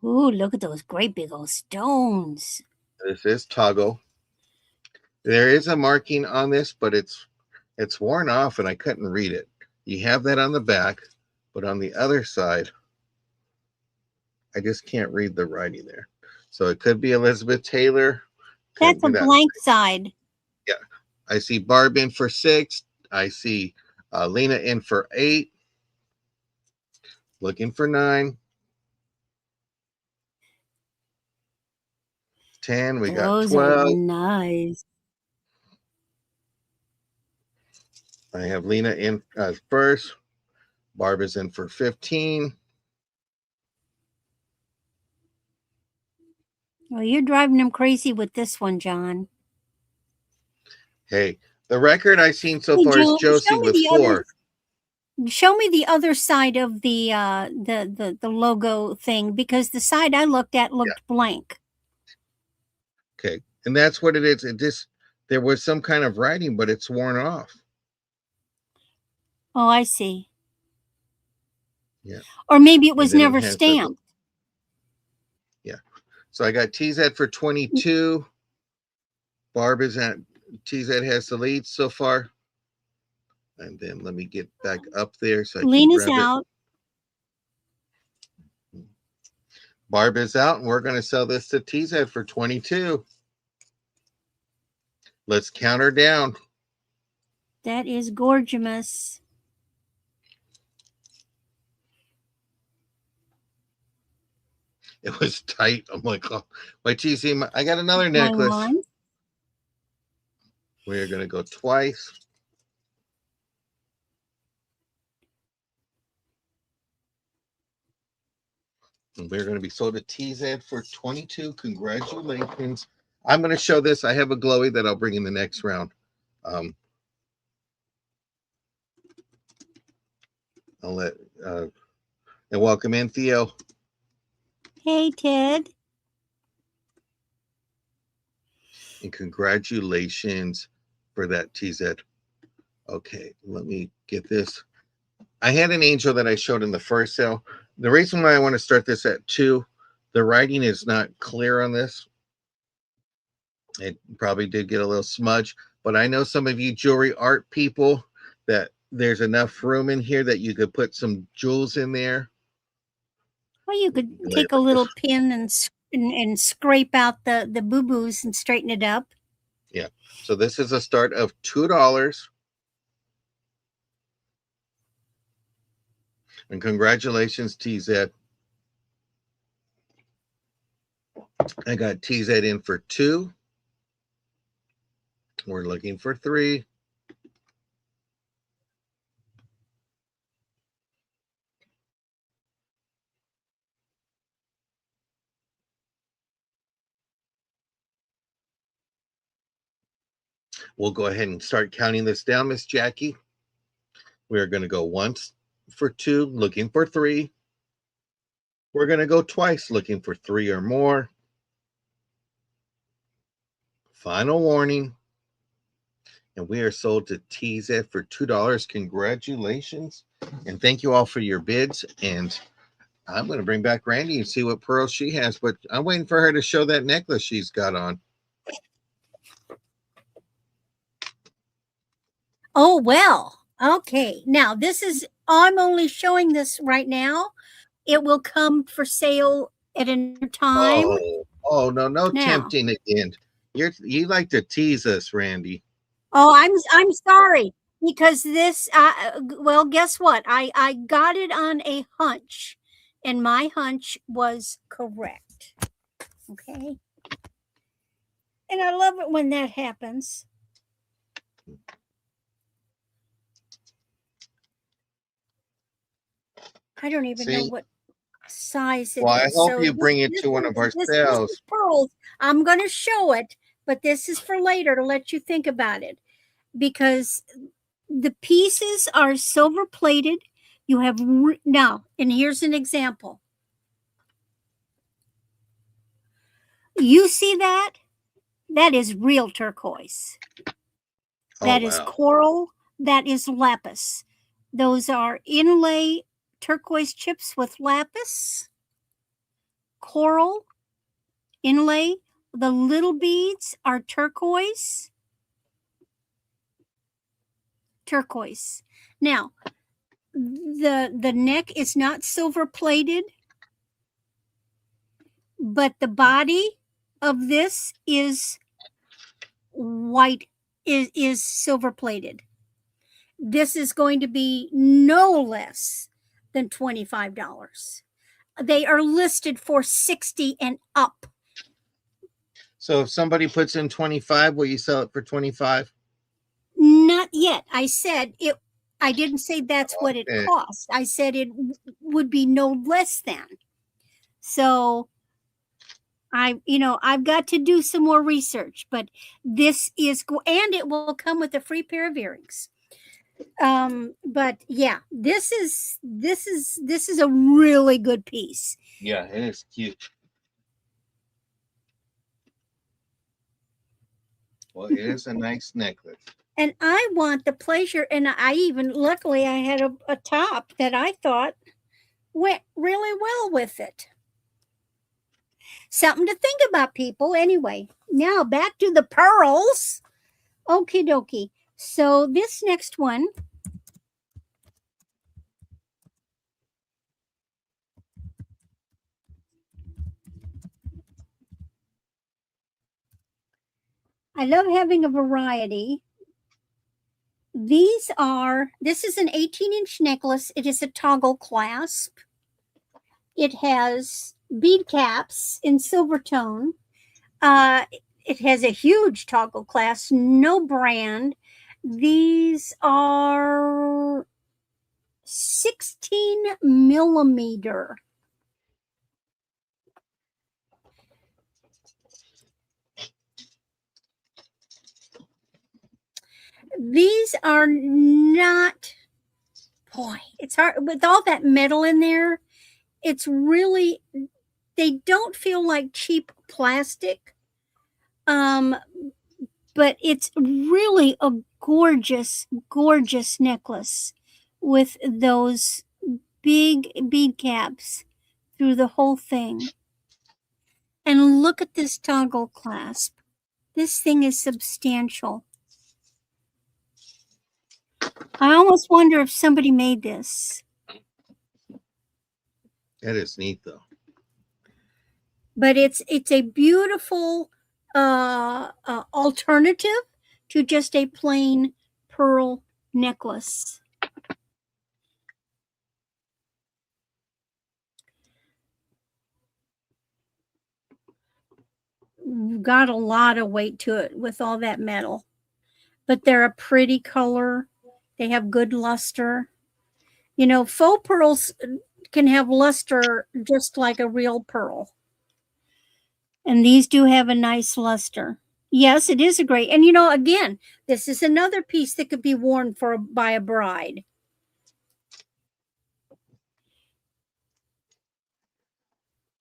Ooh, look at those great big old stones. This is toggle. There is a marking on this, but it's worn off and I couldn't read it. You have that on the back, but on the other side, I just can't read the writing there. So it could be Elizabeth Taylor. That's a blank side. Yeah. I see Barb in for 6. I see Lena in for 8. Looking for 9. 10. We got Those 12. are nice. I have Lena in first. Barb is in for 15. Well, you're driving them crazy with this one, John. Hey, the record I've seen so far is Josie with 4. Show me the other side of the logo thing, because the side I looked at looked blank. Okay, and that's what it is. It just, there was some kind of writing, but it's worn off. Oh, I see. Yeah. Or maybe it was never stamped. Yeah. So I got TZ for 22. Barb is at TZ has the lead so far. And then let me get back up there so I Lena's can grab out. it. Barb is out, and we're going to sell this to TZ for 22. Let's count her down. That is gorgeous. It was tight. I'm like, oh, wait till you see I got another necklace. We're going to go twice. And we're going to be sold to TZ for 22. Congratulations. I'm going to show this. I have a glowy that I'll bring in the next round. I'll let and welcome in Theo. Hey, Ted. And congratulations for that TZ. Okay, let me get this. I had an angel that I showed in the first sale. The reason why I want to start this at 2, the writing is not clear on this. It probably did get a little smudge, but I know some of you jewelry art people that there's enough room in here that you could put some jewels in there. Well, you could take a little pin and scrape out the boo-boos and straighten it up. Yeah. So this is a start of $2. And congratulations, TZ. I got TZ in for 2. We're looking for 3. We'll go ahead and start counting this down, Miss Jackie. We're going to go once for 2, looking for 3. We're going to go twice, looking for 3 or more. Final warning. And we are sold to TZ for $2. Congratulations. And thank you all for your bids. And I'm going to bring back Randy and see what pearls she has. But I'm waiting for her to show that necklace she's got on. Oh, well. Okay. Now, I'm only showing this right now. It will come for sale at another time. Oh no, now, tempting again. You like to tease us, Randy. Oh, I'm sorry, because this well, guess what? I got it on a hunch, and my hunch was correct. Okay. And I love it when that happens. I don't even know what size it is. Well, I hope you bring it to one of our sales. Pearls. I'm going to show it, but this is for later to let you think about it, because the pieces are silver plated. You have now, and here's an example. You see that? That is real turquoise. That is coral. That is lapis. Those are inlay turquoise chips with lapis, coral, inlay. The little beads are turquoise. Now, the neck is not silver plated, but the body of this is white, is silver plated. This is going to be no less than $25. They are listed for $60 and up. So if somebody puts in 25, will you sell it for 25? Not yet. I said it. I didn't say that's what it cost. I said it would be no less than. So I've got to do some more research, but this is and it will come with a free pair of earrings. But yeah, this is a really good piece. Yeah, it is cute. Well, it is a nice necklace. And I want the pleasure, and luckily I had a top that I thought went really well with it. Something to think about, people. Anyway, now back to the pearls. Okie dokie. So this next one, I love having a variety. This is an 18-inch necklace. It is a toggle clasp. It has bead caps in silver tone. It has a huge toggle clasp, no brand. These are 16 millimeter. These are not, boy, it's hard with all that metal in there. It's really, they don't feel like cheap plastic. But it's really a gorgeous, gorgeous necklace with those big bead caps through the whole thing. And look at this toggle clasp. This thing is substantial. I almost wonder if somebody made this. That is neat, though. But it's a beautiful alternative to just a plain pearl necklace. Got a lot of weight to it with all that metal, but they're a pretty color. They have good luster. You know, faux pearls can have luster just like a real pearl. And these do have a nice luster. Yes, it is a great. And you know, again, this is another piece that could be worn by a bride.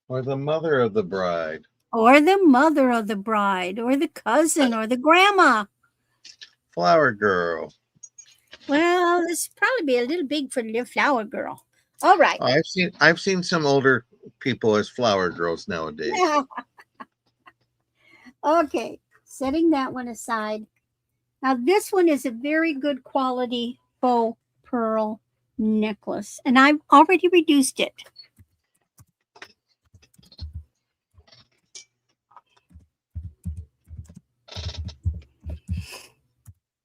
Or the mother of the bride. Or the mother of the bride, or the cousin, or the grandma. Flower girl. Well, this would probably be a little big for the little flower girl. All right. I've seen some older people as flower girls nowadays. Okay, setting that one aside. Now this one is a very good quality faux pearl necklace, and I've already reduced it.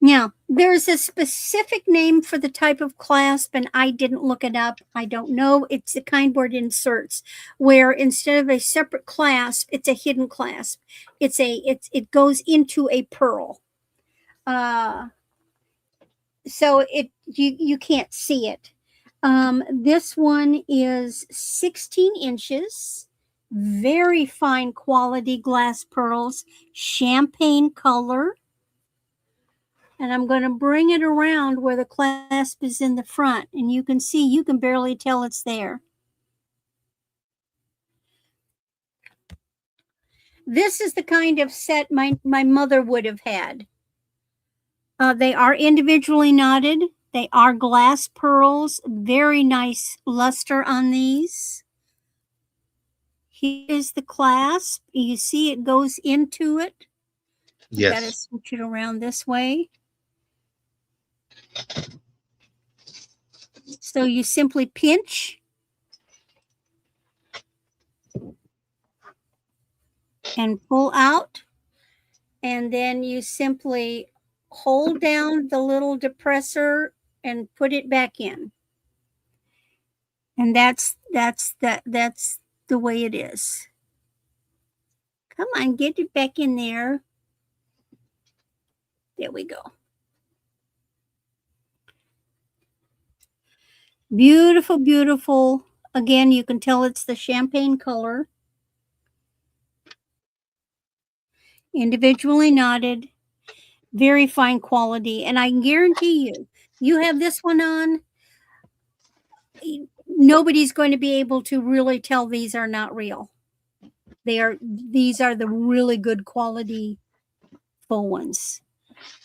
Now, there's a specific name for the type of clasp, and I didn't look it up. I don't know. It's the kind where it inserts, where instead of a separate clasp, it's a hidden clasp. It goes into a pearl. So you can't see it. This one is 16 inches, very fine quality glass pearls, champagne color. And I'm going to bring it around where the clasp is in the front. And you can see, you can barely tell it's there. This is the kind of set my mother would have had. They are individually knotted. They are glass pearls. Very nice luster on these. Here is the clasp. You see it goes into it. Yes. Got to switch it around this way. So you simply pinch and pull out, and then you simply hold down the little depressor and put it back in. And that's the way it is. Come on, get it back in there. There we go. Beautiful, beautiful. Again, you can tell it's the champagne color. Individually knotted. Very fine quality. And I can guarantee you, you have this one on, nobody's going to be able to really tell these are not real. These are the really good quality faux ones.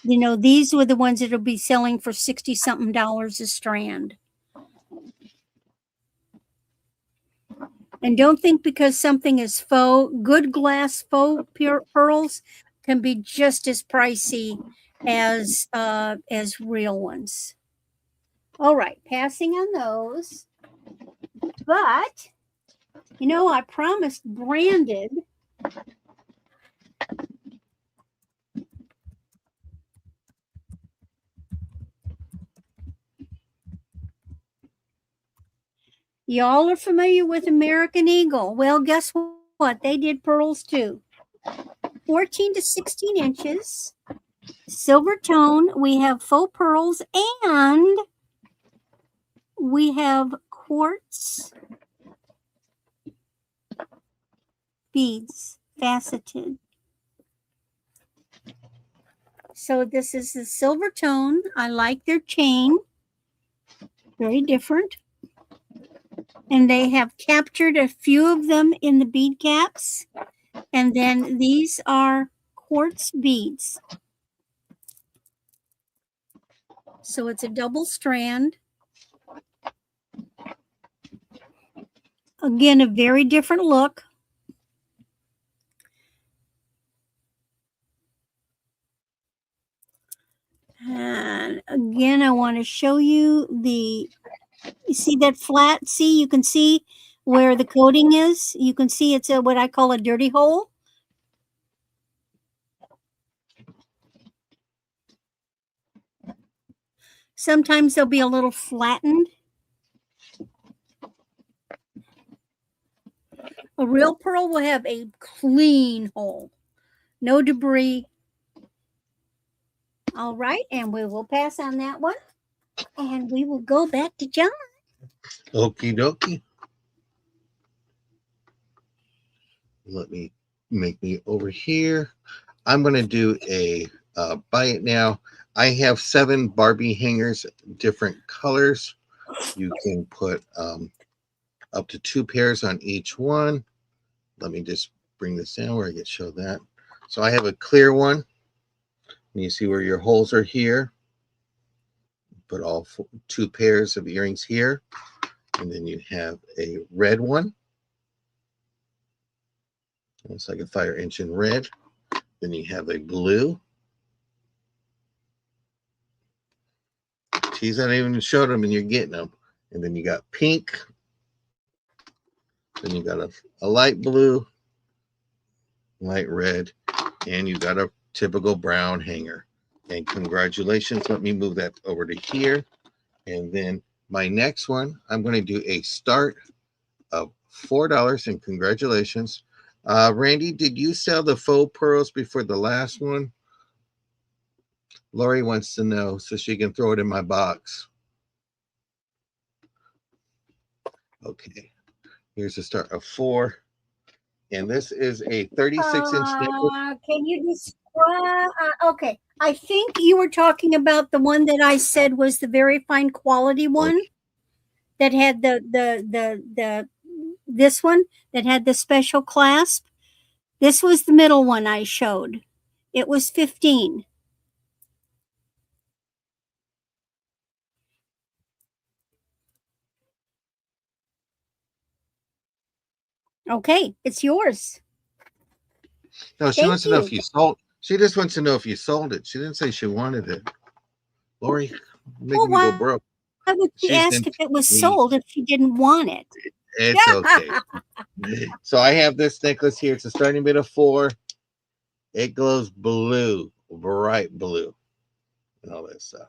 You know, these were the ones that will be selling for $60-something a strand. And don't think because something is faux, good glass faux pearls can be just as pricey as real ones. All right, passing on those. But, you know, I promised branded. Y'all are familiar with American Eagle. Well, guess what? They did pearls too. 14 to 16 inches. Silver tone. We have faux pearls and we have quartz beads, faceted. So this is the silver tone. I like their chain. Very different. And they have captured a few of them in the bead caps. And then these are quartz beads. So it's a double strand. Again, a very different look. And again, I want to show you you see that flat? See, you can see where the coating is. You can see it's what I call a dirty hole. Sometimes they'll be a little flattened. A real pearl will have a clean hole, no debris. All right, and we will pass on that one. And we will go back to John. Okie dokie. Let me make me over here. I'm going to do a buy it now. I have 7 Barbie hangers, different colors. You can put up to 2 pairs on each one. Let me just bring this down where I get show that. So I have a clear one. And you see where your holes are here. Put all 2 pairs of earrings here. And then you have a red one. It's like a fire engine red. Then you have a blue. Geez, I didn't even show them and you're getting them. And then you got pink. Then you got a light blue, light red, and you got a typical brown hanger. And congratulations. Let me move that over to here. And then my next one, I'm going to do a start of $4. And congratulations. Randy, did you sell the faux pearls before the last one? Lori wants to know so she can throw it in my box. Okay. Here's the start of 4. And this is a 36-inch necklace. Can you describe? Okay. I think you were talking about the one that I said was the very fine quality one that had this one that had the special clasp. This was the middle one I showed. It was 15. Okay, it's yours. No, she wants to know if you sold. She just wants to know if you sold it. She didn't say she wanted it. Lori, making me go broke. Why would she ask if it was sold if she didn't want it? It's okay. So I have this necklace here. It's a starting bid of 4. It glows blue, bright blue, and all that stuff.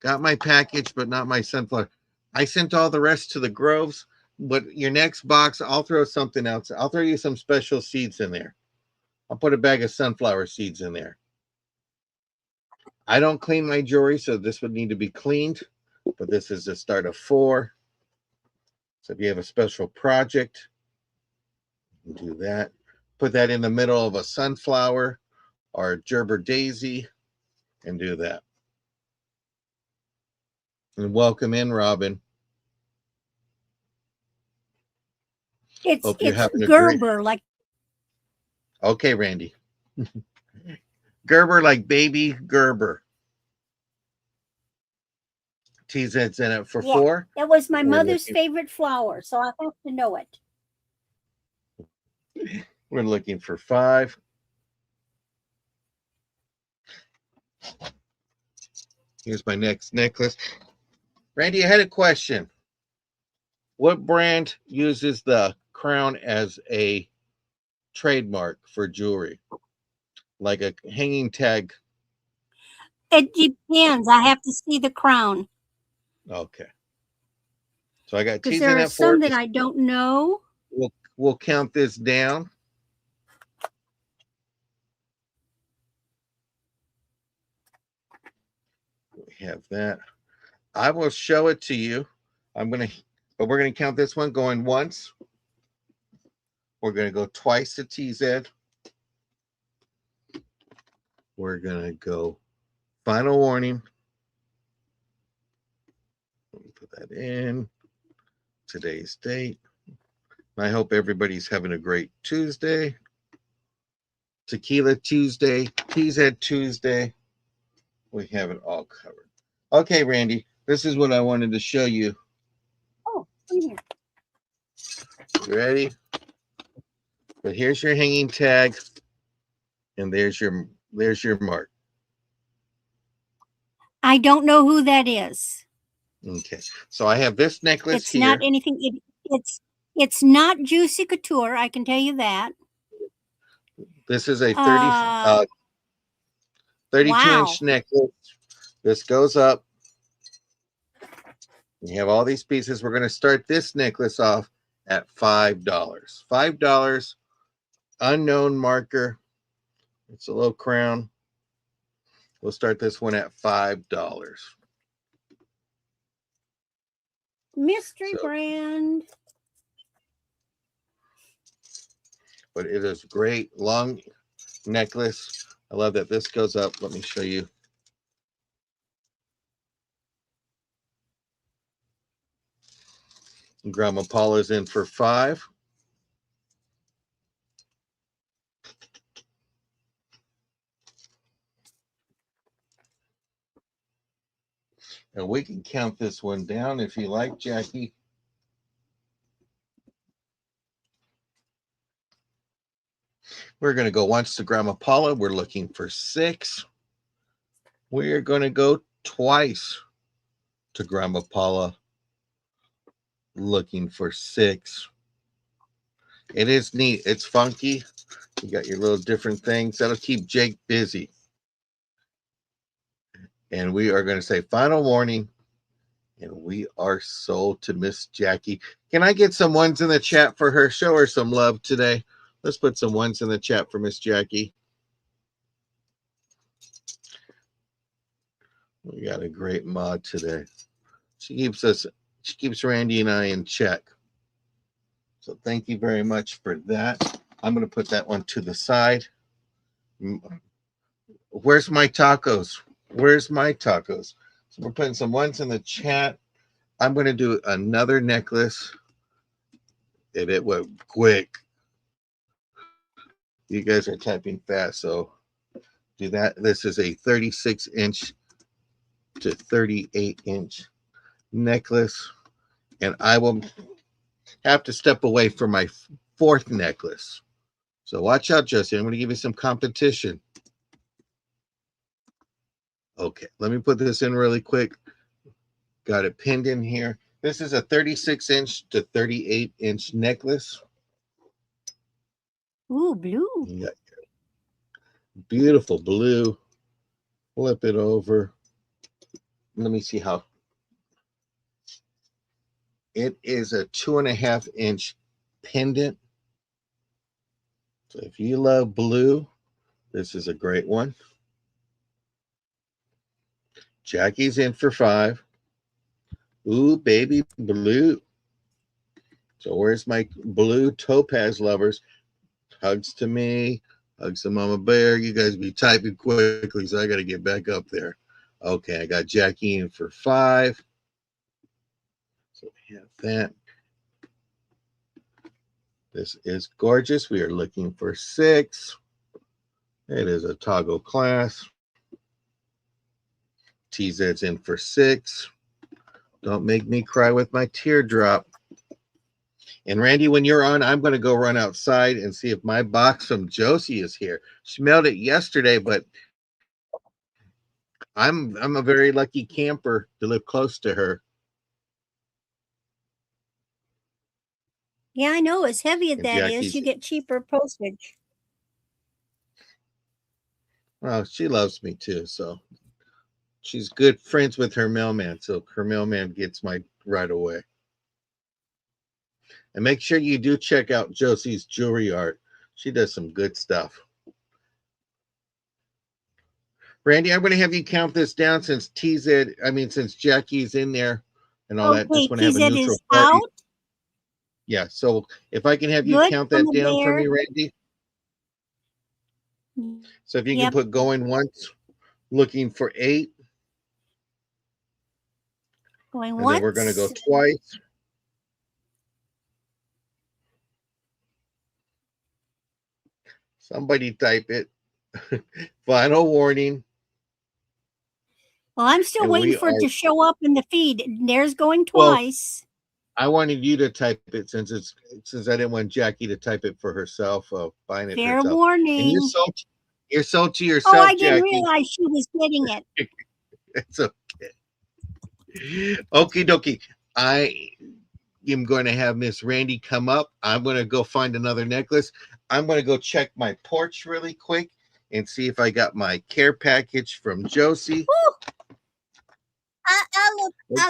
Got my package, but not my sunflower. I sent all the rest to the Groves. But your next box, I'll throw something else. I'll throw you some special seeds in there. I'll put a bag of sunflower seeds in there. I don't clean my jewelry, so this would need to be cleaned. But this is the start of 4. So if you have a special project, do that. Put that in the middle of a sunflower or a Gerber daisy and do that. And welcome in, Robin. It's Gerber, like. Okay, Randy. Gerber, like baby Gerber. TZ's in it for 4. That was my mother's favorite flower, so I have to know it. We're looking for 5. Here's my next necklace. Randy, I had a question. What brand uses the crown as a trademark for jewelry? Like a hanging tag? It depends. I have to see the crown. Okay. So I got because there are some that I don't know. We'll count this down. We have that. I will show it to you. But we're gonna count this one going once. We're gonna go twice to TZ. we're going to go final warning. Let me put that in today's date. I hope everybody's having a great Tuesday. Tequila Tuesday, TZ Tuesday. We have it all covered. Okay, Randy, this is what I wanted to show you. Oh, here. You ready? But here's your hanging tag, and there's your mark. I don't know who that is. Okay, so I have this necklace It's here. not anything. It's not Juicy Couture. I can tell you that. This is a 32 wow. inch necklace. This goes up. You have all these pieces. We're going to start this necklace off at $5. $5, unknown marker. It's a low crown. We'll start this one at $5. Mystery brand. But it is great long necklace. I love that this goes up. Let me show you. Grandma Paula's in for $5. And we can count this one down if you like, Jackie. We're going to go once to Grandma Paula. We're looking for $6. We're going to go twice to Grandma Paula, looking for $6. It is neat. It's funky. You got your little different things. That'll keep Jake busy. And we are going to say final warning. And we are sold to Miss Jackie. Can I get some ones in the chat for her? Show her some love today. Let's put some ones in the chat for Miss Jackie. We got a great mod today. She keeps Randy and I in check. So thank you very much for that. I'm going to put that one to the side. Where's my tacos? Where's my tacos? So we're putting some ones in the chat. I'm going to do another necklace. And it went quick. You guys are typing fast, so do that. This is a 36-inch to 38-inch necklace. And I will have to step away from my fourth necklace. So watch out, Josie. I'm going to give you some competition. Okay, let me put this in really quick. Got it pinned in here. This is a 36-inch to 38-inch necklace. Ooh, blue. Beautiful blue. Flip it over. Let me see how. It is a 2.5-inch pendant. So if you love blue, this is a great one. Jackie's in for $5. Ooh, baby blue. So where's my blue topaz lovers? Hugs to me. Hugs to Mama Bear. You guys be typing quickly, so I got to get back up there. Okay, I got Jackie in for $5. So we have that. This is gorgeous. We are looking for $6. It is a toggle class. TZ's in for $6. Don't make me cry with my teardrop. And Randy, when you're on, I'm going to go run outside and see if my box from Josie is here. She mailed it yesterday, but I'm a very lucky camper to live close to her. Yeah, I know. As heavy as that is, you get cheaper postage. Well, she loves me too, so she's good friends with her mailman, so her mailman gets mine right away. And make sure you do check out Josie's jewelry art. She does some good stuff. Randy, I'm going to have you count this down since Jackie's in there and all that. Just want to have a neutral party. Out? Yeah, so if I can have you count that down for me, Randy. So if you can Yep. put going once, looking for 8, Going and then we're going to go once. twice. Somebody type it. Final warning. Well, I'm still And waiting we for it are, to show up in the feed. There's going well, twice. I wanted you to type it since I didn't want Jackie to type it for herself, buying it Fair herself. And warning. you're sold to Oh, yourself, I didn't Jackie. realize she was getting it. It's okay. Okie dokie. I am going to have Miss Randy come up. I'm going to go find another necklace. I'm going to go check my porch really quick and see if I got my care package from Josie. Woo! I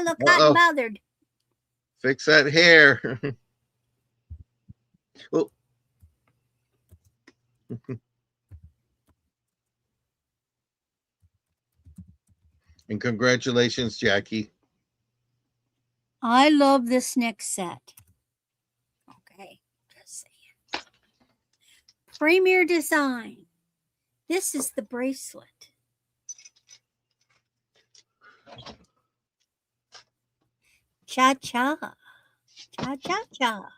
look hot and bothered. Fix that hair. Oh. And congratulations, Jackie. I love this next set. Okay, just saying. Premier design. This is the bracelet. Cha-cha. Cha-cha-cha.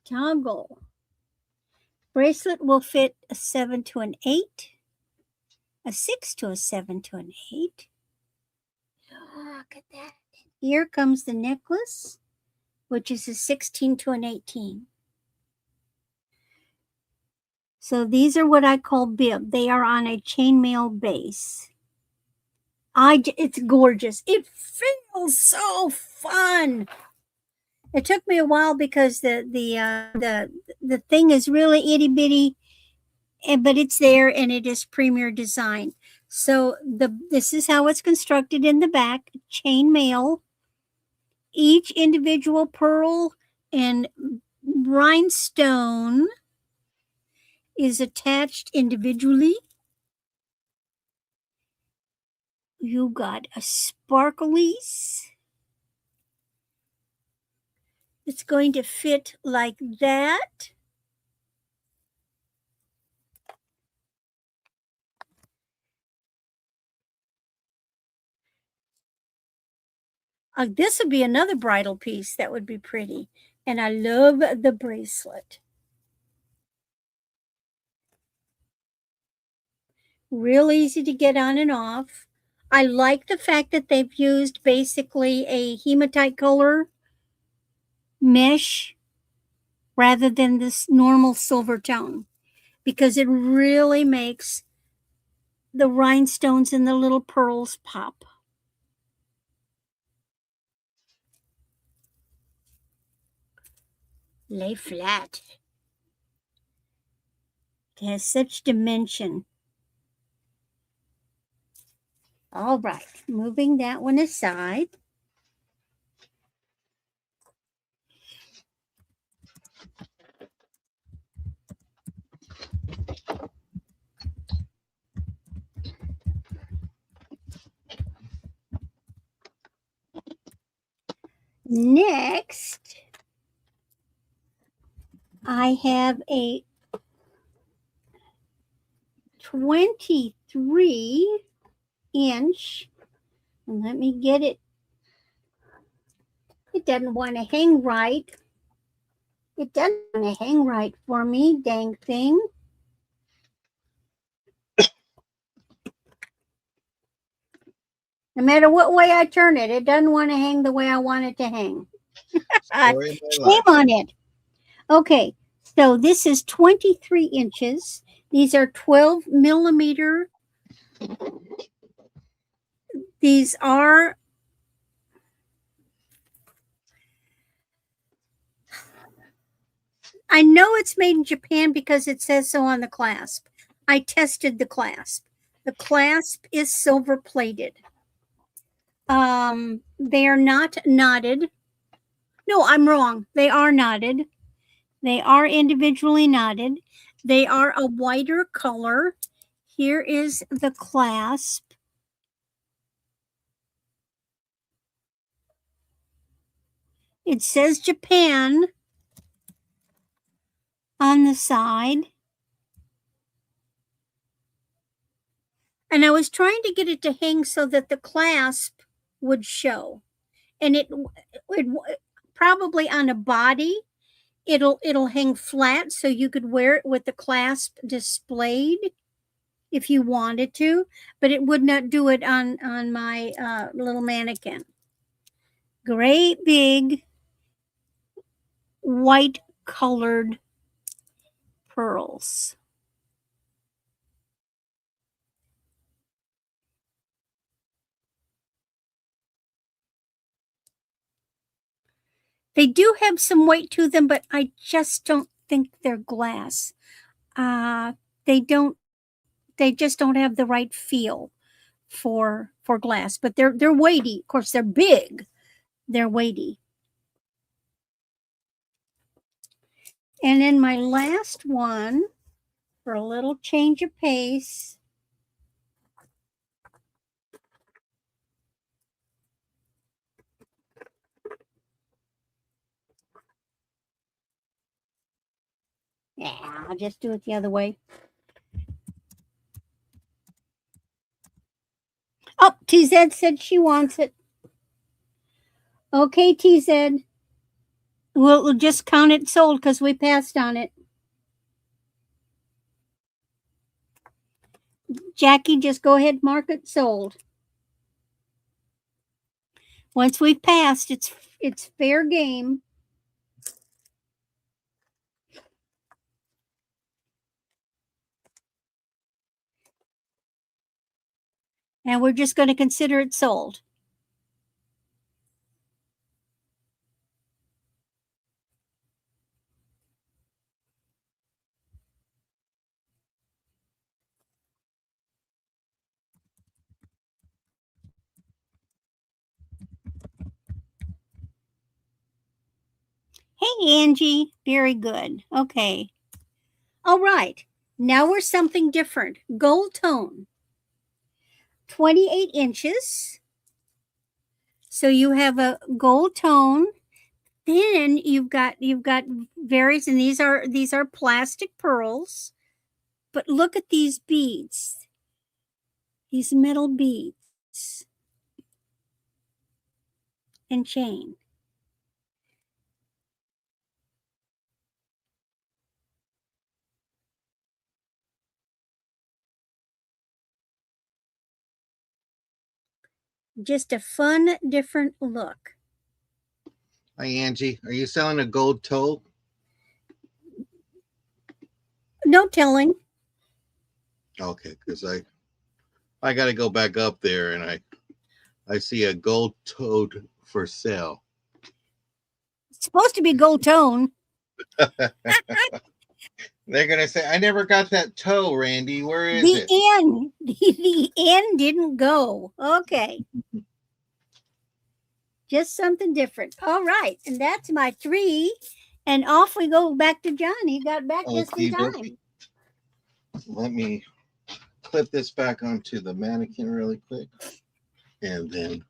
Toggle. Bracelet will fit a 7 to an 8, a 6 to a 7 to an 8. Look at that. Here comes the necklace, which is a 16 to an 18. So these are what I call bib. They are on a chainmail base. It's gorgeous. It feels so fun. It took me a while because the thing is really itty bitty, but it's there and it is premier design. So this is how it's constructed in the back, chainmail. Each individual pearl and rhinestone is attached individually. You got a sparklies. It's going to fit like that. This would be another bridal piece that would be pretty. And I love the bracelet. Real easy to get on and off. I like the fact that they've used basically a hematite color mesh rather than this normal silver tone, because it really makes the rhinestones and the little pearls pop. Lay flat. It has such dimension. All right, moving that one aside. Next, I have a 23-inch. And let me get it. It doesn't want to hang right. It doesn't want to hang right for me, dang thing. No matter what way I turn it, it doesn't want to hang the way I want it to hang. Shame on it. Okay, so this is 23 inches. These are 12 millimeter. These are I know it's made in Japan because it says so on the clasp. I tested the clasp. The clasp is silver plated. They are not knotted. No, I'm wrong. They are knotted. They are individually knotted. They are a whiter color. Here is the clasp. It says Japan on the side. And I was trying to get it to hang so that the clasp would show. And it probably on a body, it'll hang flat so you could wear it with the clasp displayed if you wanted to, but it would not do it on my little mannequin. Great big white colored pearls. They do have some weight to them, but I just don't think they're glass. They don't. They just don't have the right feel for glass. But they're weighty. Of course, they're big. They're weighty. And then my last one, for a little change of pace, yeah, I'll just do it the other way. Oh, TZ said she wants it. Okay, TZ. We'll just count it sold because we passed on it. Jackie, just go ahead, mark it sold. Once we've passed, it's fair game. And we're just going to consider it sold. Hey, Angie. Very good. Okay. All right. Now we're something different. Gold tone. 28 inches. So you have a gold tone. Then you've got various, and these are plastic pearls. But look at these beads. These metal beads and chain. Just a fun, different look. Hi, Angie. Are you selling a gold toe? No telling. Okay, because I got to go back up there, and I see a gold toed for sale. It's supposed to be gold tone. They're gonna say, "I never got that toe, Randy. Where is it?" The N didn't go. Okay. Just something different. All right. And that's my 3. And off we go back to John. He got back just in time. Let me clip this back onto the mannequin really quick. And then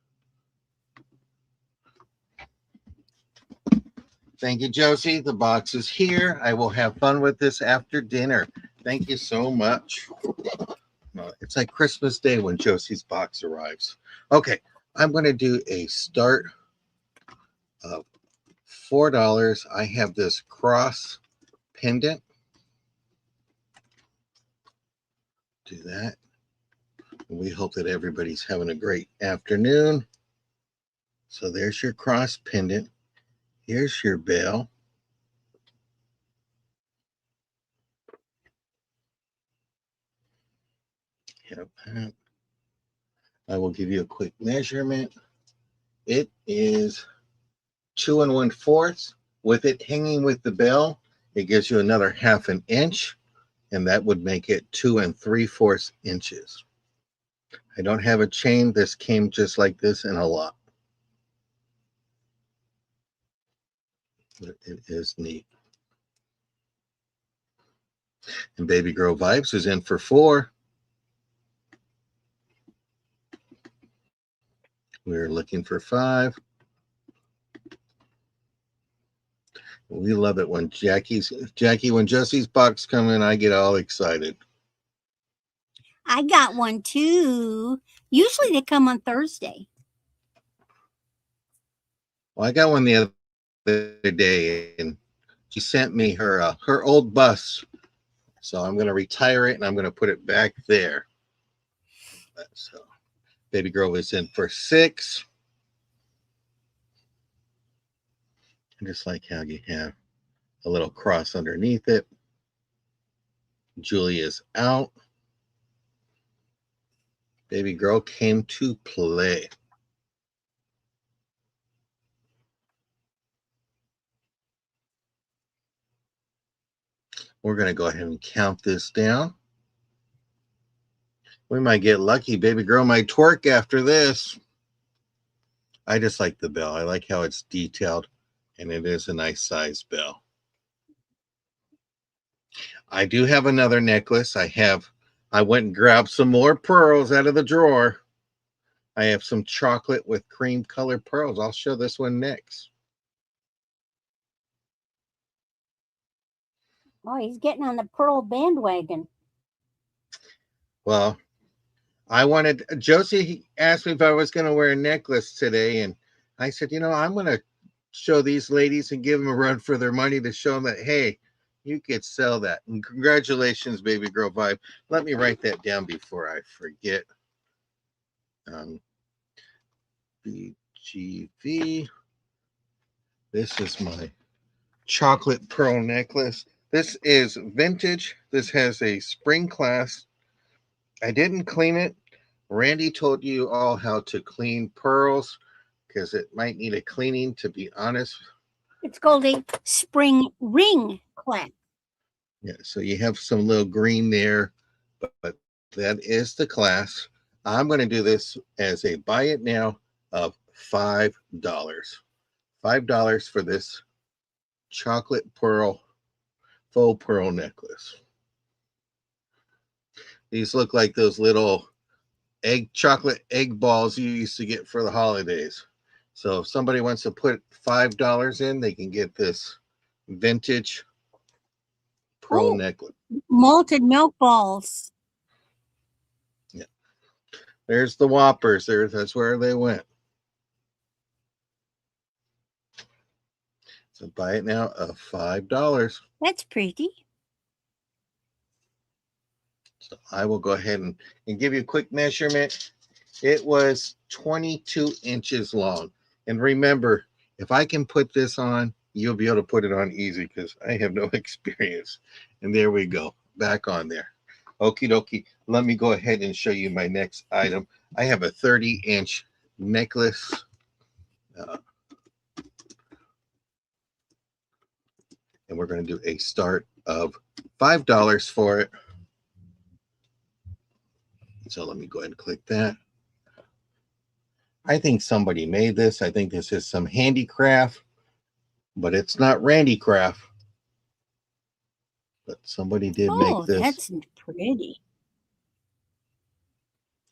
thank you, Josie. The box is here. I will have fun with this after dinner. Thank you so much. It's like Christmas Day when Josie's box arrives. Okay, I'm going to do a start of $4. I have this cross pendant. Do that. We hope that everybody's having a great afternoon. So there's your cross pendant. Here's your bell. Yep. I will give you a quick measurement. It is 2 1/4. With it hanging with the bell, it gives you another 1/2 inch, and that would make it 2 3/4 inches. I don't have a chain. This came just like this in a lot. But it is neat. And Baby Girl Vibes is in for 4. We're looking for 5. We love it when when Josie's box come in, I get all excited. I got one too. Usually they come on Thursday. Well, I got one the other day, and she sent me her old bus. So I'm going to retire it, and I'm going to put it back there. So baby girl is in for 6. I just like how you have a little cross underneath it. Julie is out. Baby girl came to play. We're going to go ahead and count this down. We might get lucky. Baby girl might twerk after this. I just like the bell. I like how it's detailed, and it is a nice size bell. I do have another necklace. I went and grabbed some more pearls out of the drawer. I have some chocolate with cream colored pearls. I'll show this one next. Oh, he's getting on the pearl bandwagon. Well, Josie asked me if I was going to wear a necklace today, and I said, I'm going to show these ladies and give them a run for their money to show them that, hey, you could sell that. And congratulations, Baby Girl Vibe. Let me write that down before I forget. BGV. This is my chocolate pearl necklace. This is vintage. This has a spring clasp. I didn't clean it. Randy told you all how to clean pearls because it might need a cleaning, to be honest. It's called a spring ring clasp. Yeah, so you have some little green there, but that is the clasp. I'm going to do this as a buy it now of $5. $5 for this chocolate pearl, faux pearl necklace. These look like those little chocolate egg balls you used to get for the holidays. So if somebody wants to put $5 in, they can get this vintage pearl necklace. Malted milk balls. Yeah. There's the Whoppers. That's where they went. So buy it now of $5. That's pretty. So I will go ahead and give you a quick measurement. It was 22 inches long. And remember, if I can put this on, you'll be able to put it on easy because I have no experience. And there we go, back on there. Okie dokie. Let me go ahead and show you my next item. I have a 30-inch necklace. And we're going to do a start of $5 for it. So let me go ahead and click that. I think somebody made this. I think this is some handicraft, but it's not Randy Craft. But somebody did make this. Oh, that's pretty.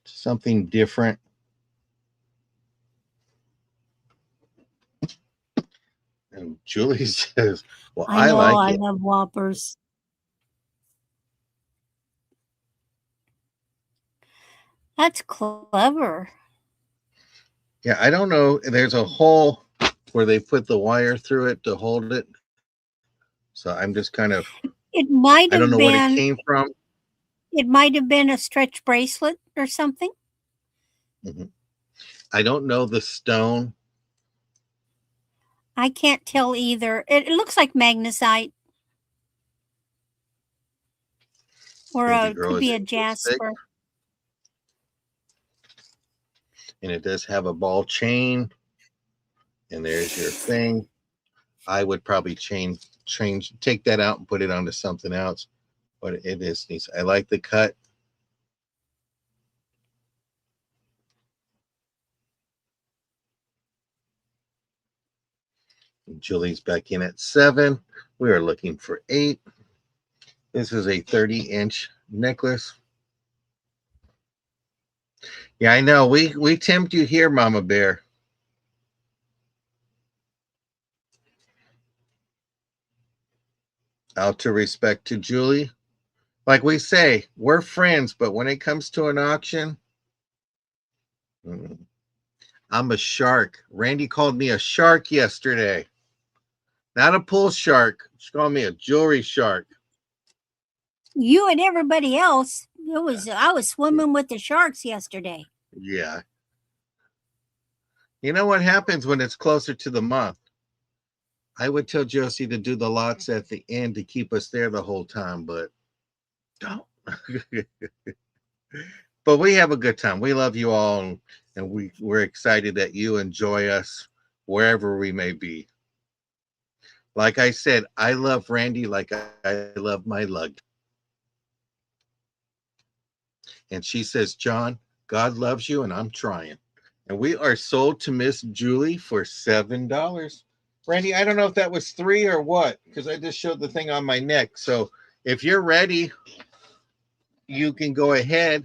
Something different. And Julie says, well, I like it. I love Whoppers. That's clever. Yeah, I don't know. There's a hole where they put the wire through it to hold it. So I'm just kind of, I don't know what it came from. It might have been a stretch bracelet or something. Mm-hmm. I don't know the stone. I can't tell either. It looks like magnesite. Or could be a jasper. And it does have a ball chain. And there's your thing. I would probably take that out and put it onto something else. But it is nice. I like the cut. Julie's back in at 7. We are looking for 8. This is a 30-inch necklace. Yeah, I know. We tempt you here, Mama Bear. Out to respect to Julie. Like we say, we're friends, but when it comes to an auction, I'm a shark. Randy called me a shark yesterday. Not a pool shark. She called me a jewelry shark. You and everybody else. I was swimming with the sharks yesterday. Yeah. You know what happens when it's closer to the month? I would tell Josie to do the lots at the end to keep us there the whole time, but don't. But we have a good time. We love you all, and we're excited that you enjoy us wherever we may be. Like I said, I love Randy like I love my luggage. And she says, John, God loves you, and I'm trying. And we are sold to Miss Julie for $7. Randy, I don't know if that was 3 or what, because I just showed the thing on my neck. So if you're ready, you can go ahead.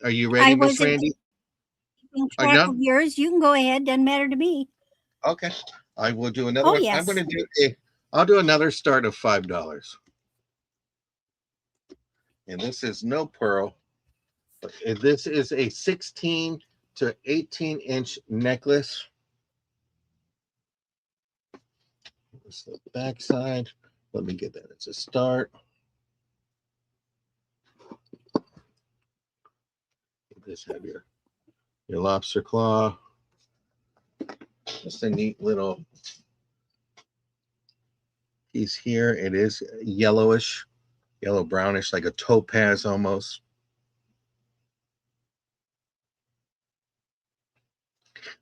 Are you ready, I Miss wasn't Randy? keeping Are you track done? of yours. You can go ahead. Doesn't matter to me. Okay. I will do another Oh, one. I'm going yes. to I'll do another start of $5. And this is no pearl, but this is a 16 to 18-inch necklace. This is the back side. Let me get that. It's a start. This have your lobster claw. Just a neat little piece here. It is yellowish, yellow brownish, like a topaz almost.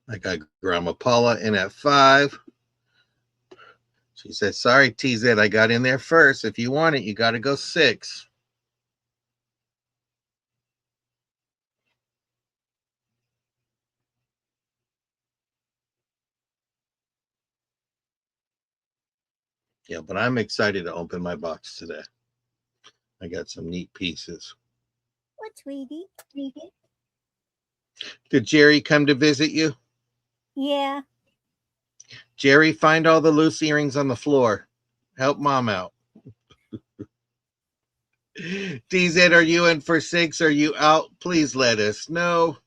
I got Grandma Paula in at 5. She said, sorry, TZ, I got in there first. If you want it, you got to go 6. Yeah, but I'm excited to open my box today. I got some neat pieces. What, sweetie? Did Jerry come to visit you? Yeah. Jerry, find all the loose earrings on the floor. Help mom out. DZ, are you in for 6? Are you out? Please let us know.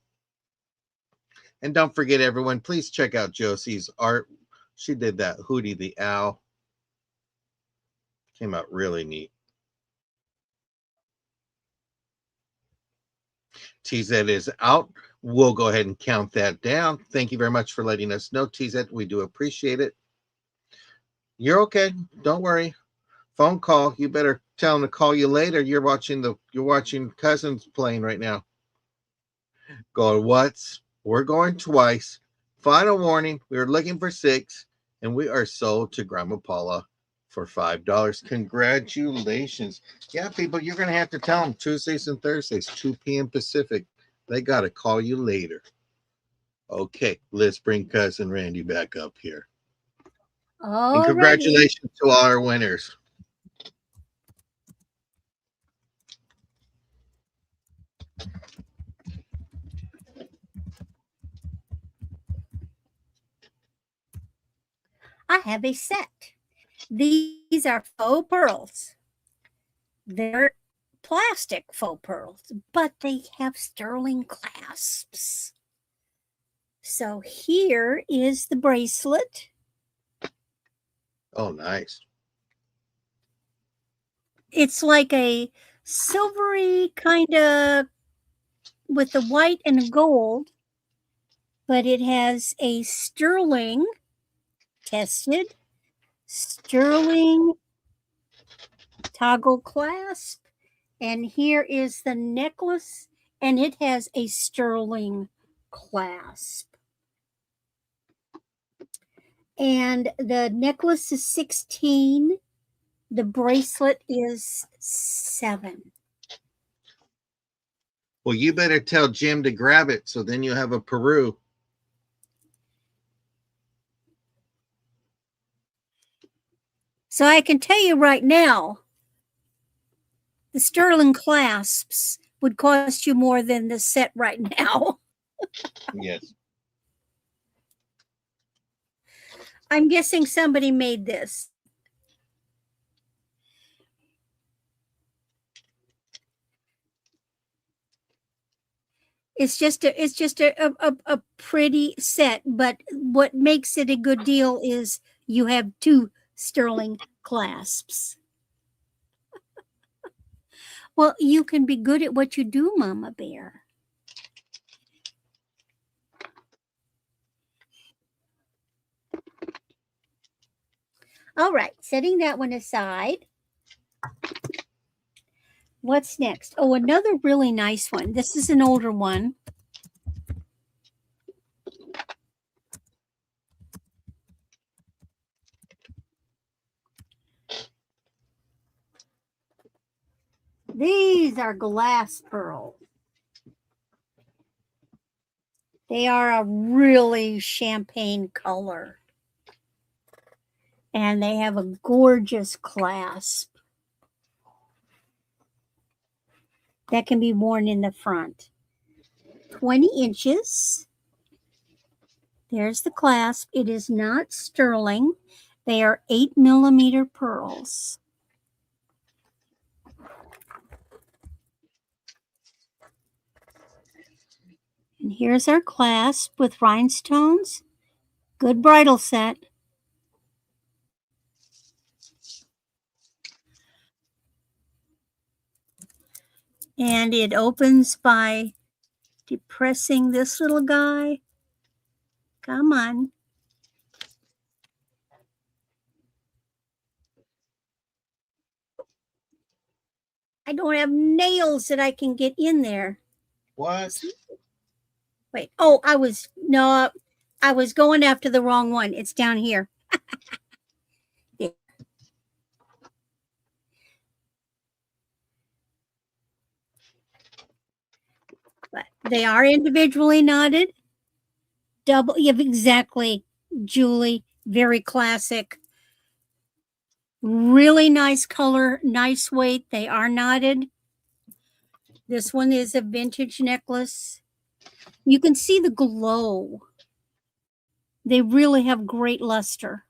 And don't forget, everyone, please check out Josie's art. She did that Hootie the Owl. Came out really neat. TZ is out. We'll go ahead and count that down. Thank you very much for letting us know, TZ. We do appreciate it. You're okay. Don't worry. Phone call. You better tell them to call you later. You're watching Cousins playing right now. Going once. We're going twice. Final warning. We are looking for 6, and we are sold to Grandma Paula for $5. Congratulations. Yeah, people, you're going to have to tell them Tuesdays and Thursdays, 2 p.m. Pacific. They got to call you later. Okay, let's bring Cousin Randy back up here. And congratulations to all our winners. I have a set. These are faux pearls. They're plastic faux pearls, but they have sterling clasps. So here is the bracelet. Oh, nice. It's like a silvery kind of with the white and the gold, but it has a sterling tested, sterling toggle clasp. And here is the necklace, and it has a sterling clasp. And the necklace is 16. The bracelet is 7. Well, you better tell Jim to grab it so then you have a Peru. So I can tell you right now, the sterling clasps would cost you more than the set right now. Yes. I'm guessing somebody made this. It's just a pretty set, but what makes it a good deal is you have two sterling clasps. Well, you can be good at what you do, Mama Bear. All right, setting that one aside. What's next? Oh, another really nice one. This is an older one. These are glass pearls. They are a really champagne color. And they have a gorgeous clasp that can be worn in the front. 20 inches. There's the clasp. It is not sterling. They are 8mm pearls. And here's our clasp with rhinestones. Good bridal set. And it opens by depressing this little guy. Come on. I don't have nails that I can get in there. What? Wait. Oh, I was going after the wrong one. It's down here. Yeah. But they are individually knotted. Double. Yeah, exactly, Julie. Very classic. Really nice color, nice weight. They are knotted. This one is a vintage necklace. You can see the glow. They really have great luster.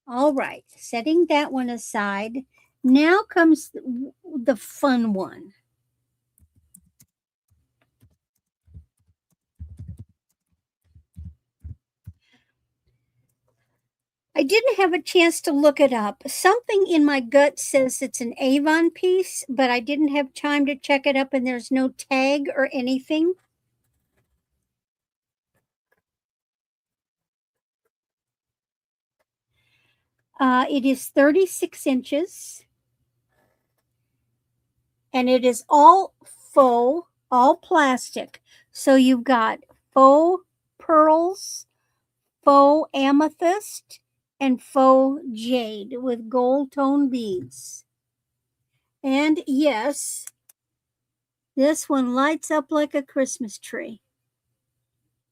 All right, setting that one aside. Now comes the fun one. I didn't have a chance to look it up. Something in my gut says it's an Avon piece, but I didn't have time to check it up, and there's no tag or anything. It is 36 inches, and it is all faux, all plastic. So you've got faux pearls, faux amethyst, and faux jade with gold tone beads. And yes, this one lights up like a Christmas tree.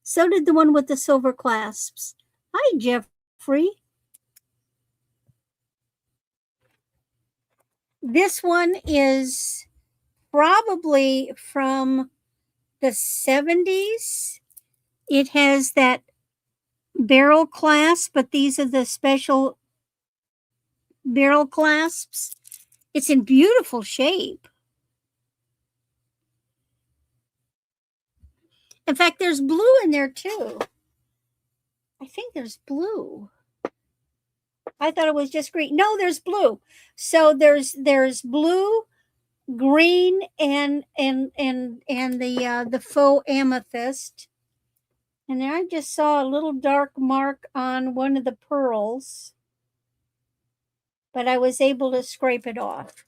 So did the one with the silver clasps. Hi, Jeffrey. This one is probably from the 70s. It has that barrel clasp, but these are the special barrel clasps. It's in beautiful shape. In fact, there's blue in there too. I think there's blue. I thought it was just green. No, there's blue. So there's blue, green, and the faux amethyst. And then I just saw a little dark mark on one of the pearls, but I was able to scrape it off.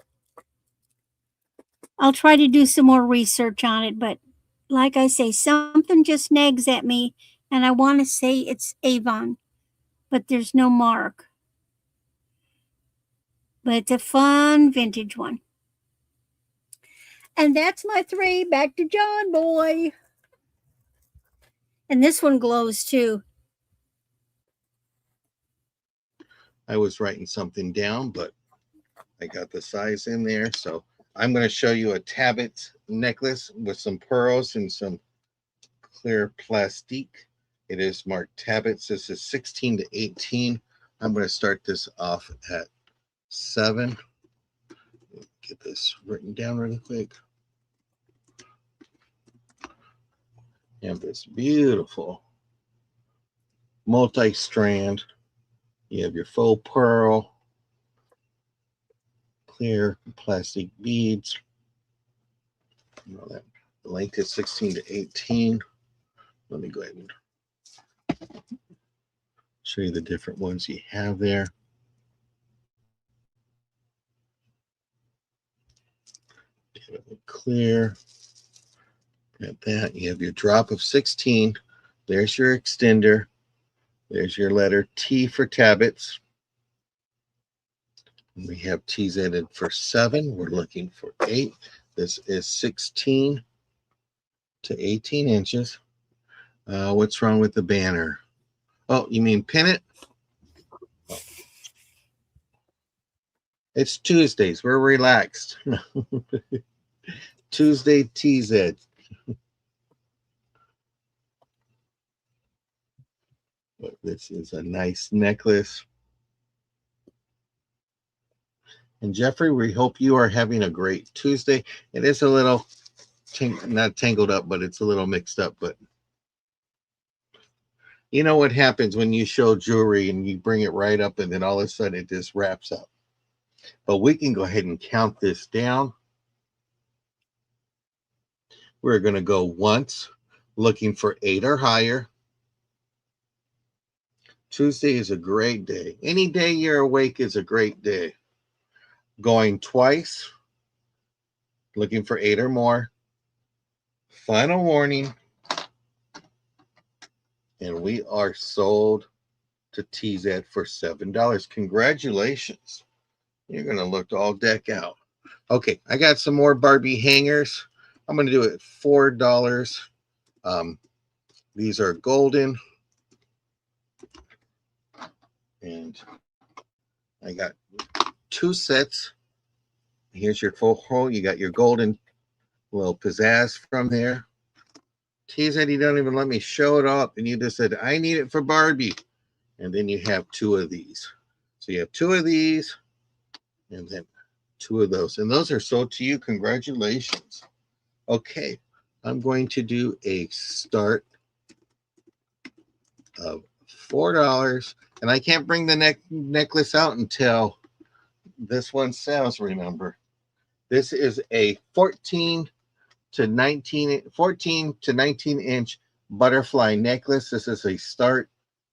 I'll try to do some more research on it, but like I say, something just nags at me, and I want to say it's Avon, but there's no mark. But it's a fun vintage one. And that's my 3. Back to John Boy. And this one glows too. I was writing something down, but I got the size in there. So I'm going to show you a Tabit's necklace with some pearls and some clear plastique. It is marked Tabit's. This is 16 to 18. I'm going to start this off at 7. Get this written down really quick. You have this beautiful multi-strand. You have your faux pearl, clear plastic beads. You know that the length is 16 to 18. Let me go ahead and show you the different ones you have there. Clear. At that, you have your drop of 16. There's your extender. There's your letter T for Tabit's. We have TZ for 7. We're looking for 8. This is 16 to 18 inches. What's wrong with the banner? Oh, you mean pin it? Oh. It's Tuesdays. We're relaxed. Tuesday TZ. But this is a nice necklace. And Jeffrey, we hope you are having a great Tuesday. It is a little, not tangled up, but it's a little mixed up. But you know what happens when you show jewelry and you bring it right up and then all of a sudden it just wraps up. But we can go ahead and count this down. We're going to go once, looking for 8 or higher. Tuesday is a great day. Any day you're awake is a great day. Going twice, looking for 8 or more. Final warning. And we are sold to TZ for $7. Congratulations. You're going to look all deck out. Okay, I got some more Barbie hangers. I'm going to do it $4. These are golden. And I got 2 sets. Here's your full hole. You got your golden little pizzazz from there. T said you don't even let me show it up. And you just said, I need it for Barbie. And then you have 2 of these. So you have 2 of these and then 2 of those. And those are sold to you. Congratulations. Okay. I'm going to do a start of $4. And I can't bring the necklace out until this one sells, remember. This is a 14 to 19 inch butterfly necklace. This is a start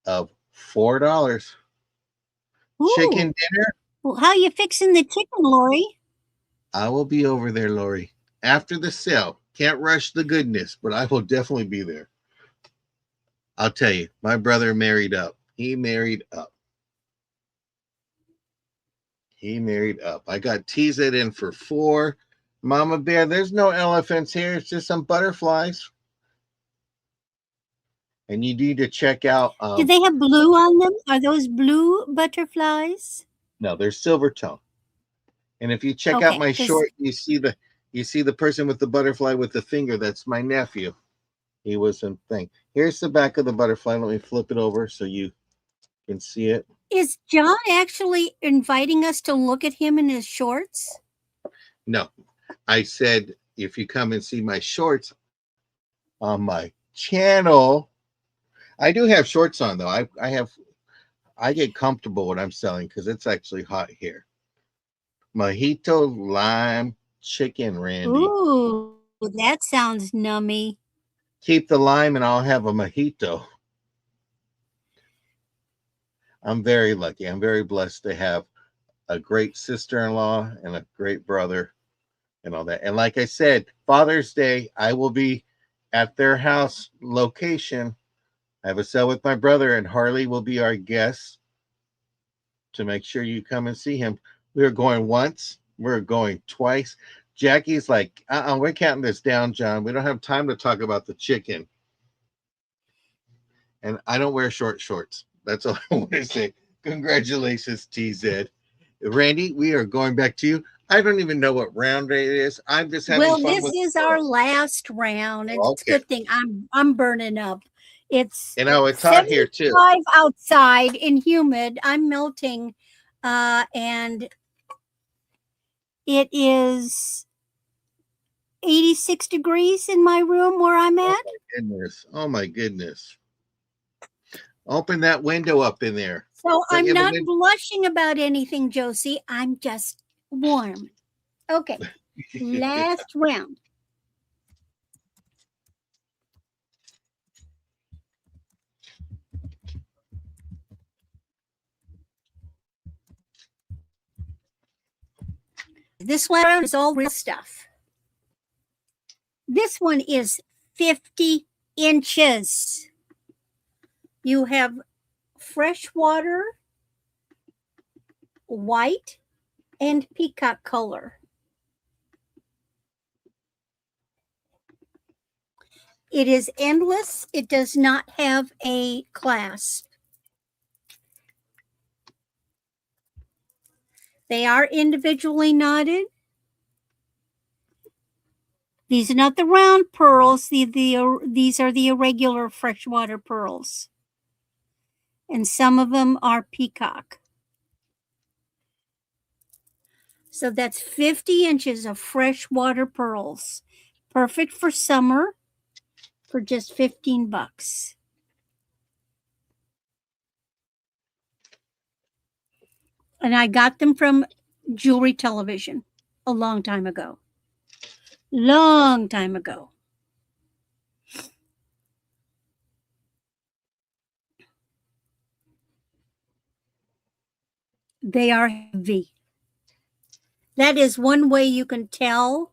of $4. Ooh. Chicken dinner. Well, how you fixing the chicken, Lori? I will be over there, Lori, after the sale. Can't rush the goodness, but I will definitely be there. I'll tell you, my brother married up. He married up. He married up. I got TZ in for 4. Mama Bear, there's no elephants here. It's just some butterflies. And you need to check out. Do they have blue on them? Are those blue butterflies? No, they're silver tone. And if you check out my short, you see the person with the butterfly with the finger. That's my nephew. He was a thing. Here's the back of the butterfly. Let me flip it over so you can see it. Is John actually inviting us to look at him in his shorts? No. I said, if you come and see my shorts on my channel, I do have shorts on though. I get comfortable when I'm selling because it's actually hot here. Mojito lime chicken, Randy. Ooh, that sounds nummy. Keep the lime and I'll have a mojito. I'm very lucky. I'm very blessed to have a great sister-in-law and a great brother and all that. And like I said, Father's Day, I will be at their house location. I have a sale with my brother, and Harley will be our guest to make sure you come and see him. We're going once. We're going twice. Jackie's like, we're counting this down, John. We don't have time to talk about the chicken. And I don't wear short shorts. That's all I want to say. Congratulations, TZ. Randy, we are going back to you. I don't even know what round it is. I'm just having Well, fun this with is the our pearls. last round, and it's a Okay. good thing I'm burning up. It's It's hot here too. 75 outside and humid. I'm melting, and it is 86 degrees in my room where I'm Oh at. my goodness. Oh my goodness. Open that window up in there. So Don't you I'm have a not window? blushing about anything, Josie. I'm just warm. Okay, last round. This round is all real stuff. This one is 50 inches. You have freshwater, white, and peacock color. It is endless. It does not have a clasp. They are individually knotted. These are not the round pearls. These are the irregular freshwater pearls. And some of them are peacock. So that's 50 inches of freshwater pearls. Perfect for summer for just 15 bucks. And I got them from Jewelry Television a long time ago. Long time ago. They are heavy. That is one way you can tell.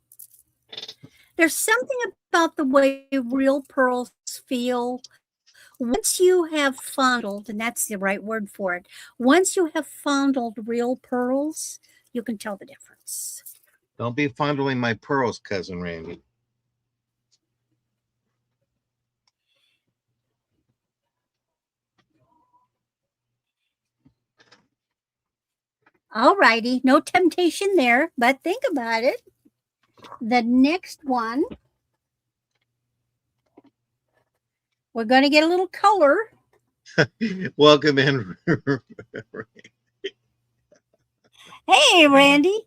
There's something about the way real pearls feel. Once you have fondled, and that's the right word for it, once you have fondled real pearls, you can tell the difference. Don't be fondling my pearls, cousin Randy. All righty, no temptation there, but think about it. The next one, we're going to get a little color. Welcome in. Hey, Randy.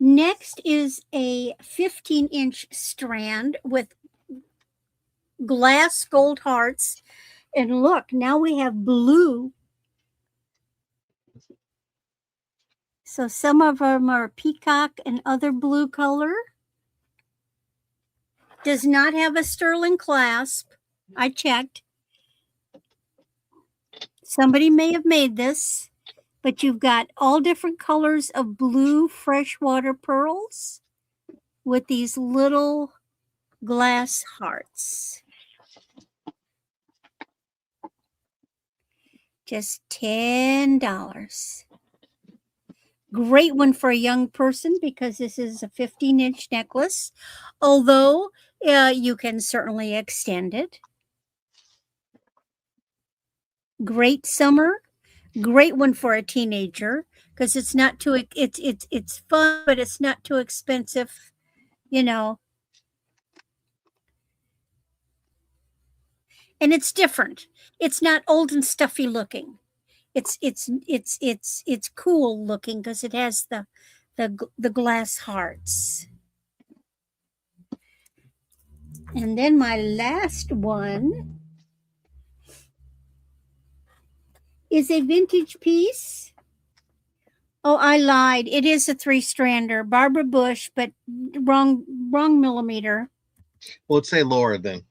Next is a 15-inch strand with glass gold hearts. And look, now we have blue. So some of them are peacock and other blue color. Does not have a sterling clasp. I checked. Somebody may have made this, but you've got all different colors of blue freshwater pearls with these little glass hearts. Just $10. Great one for a young person because this is a 15-inch necklace, although you can certainly extend it. Great summer, great one for a teenager because it's not too it's fun, but it's not too expensive, you know. And it's different. It's not old and stuffy looking. It's cool looking because it has the glass hearts. And then my last one is a vintage piece. Oh, I lied. It is a 3-strander, Barbara Bush, but wrong millimeter. Well, let's say Laura then.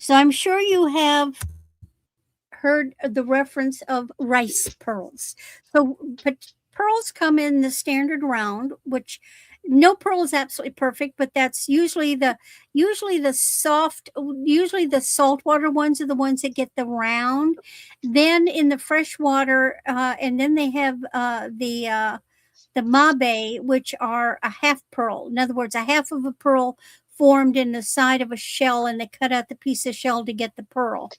So I'm sure you have heard the reference of rice pearls. So pearls come in the standard round, which no pearl is absolutely perfect, but that's usually the saltwater ones are the ones that get the round. Then in the freshwater, and then they have the mabe, which are a half pearl. In other words, a half of a pearl formed in the side of a shell, and they cut out the piece of shell to get the pearl.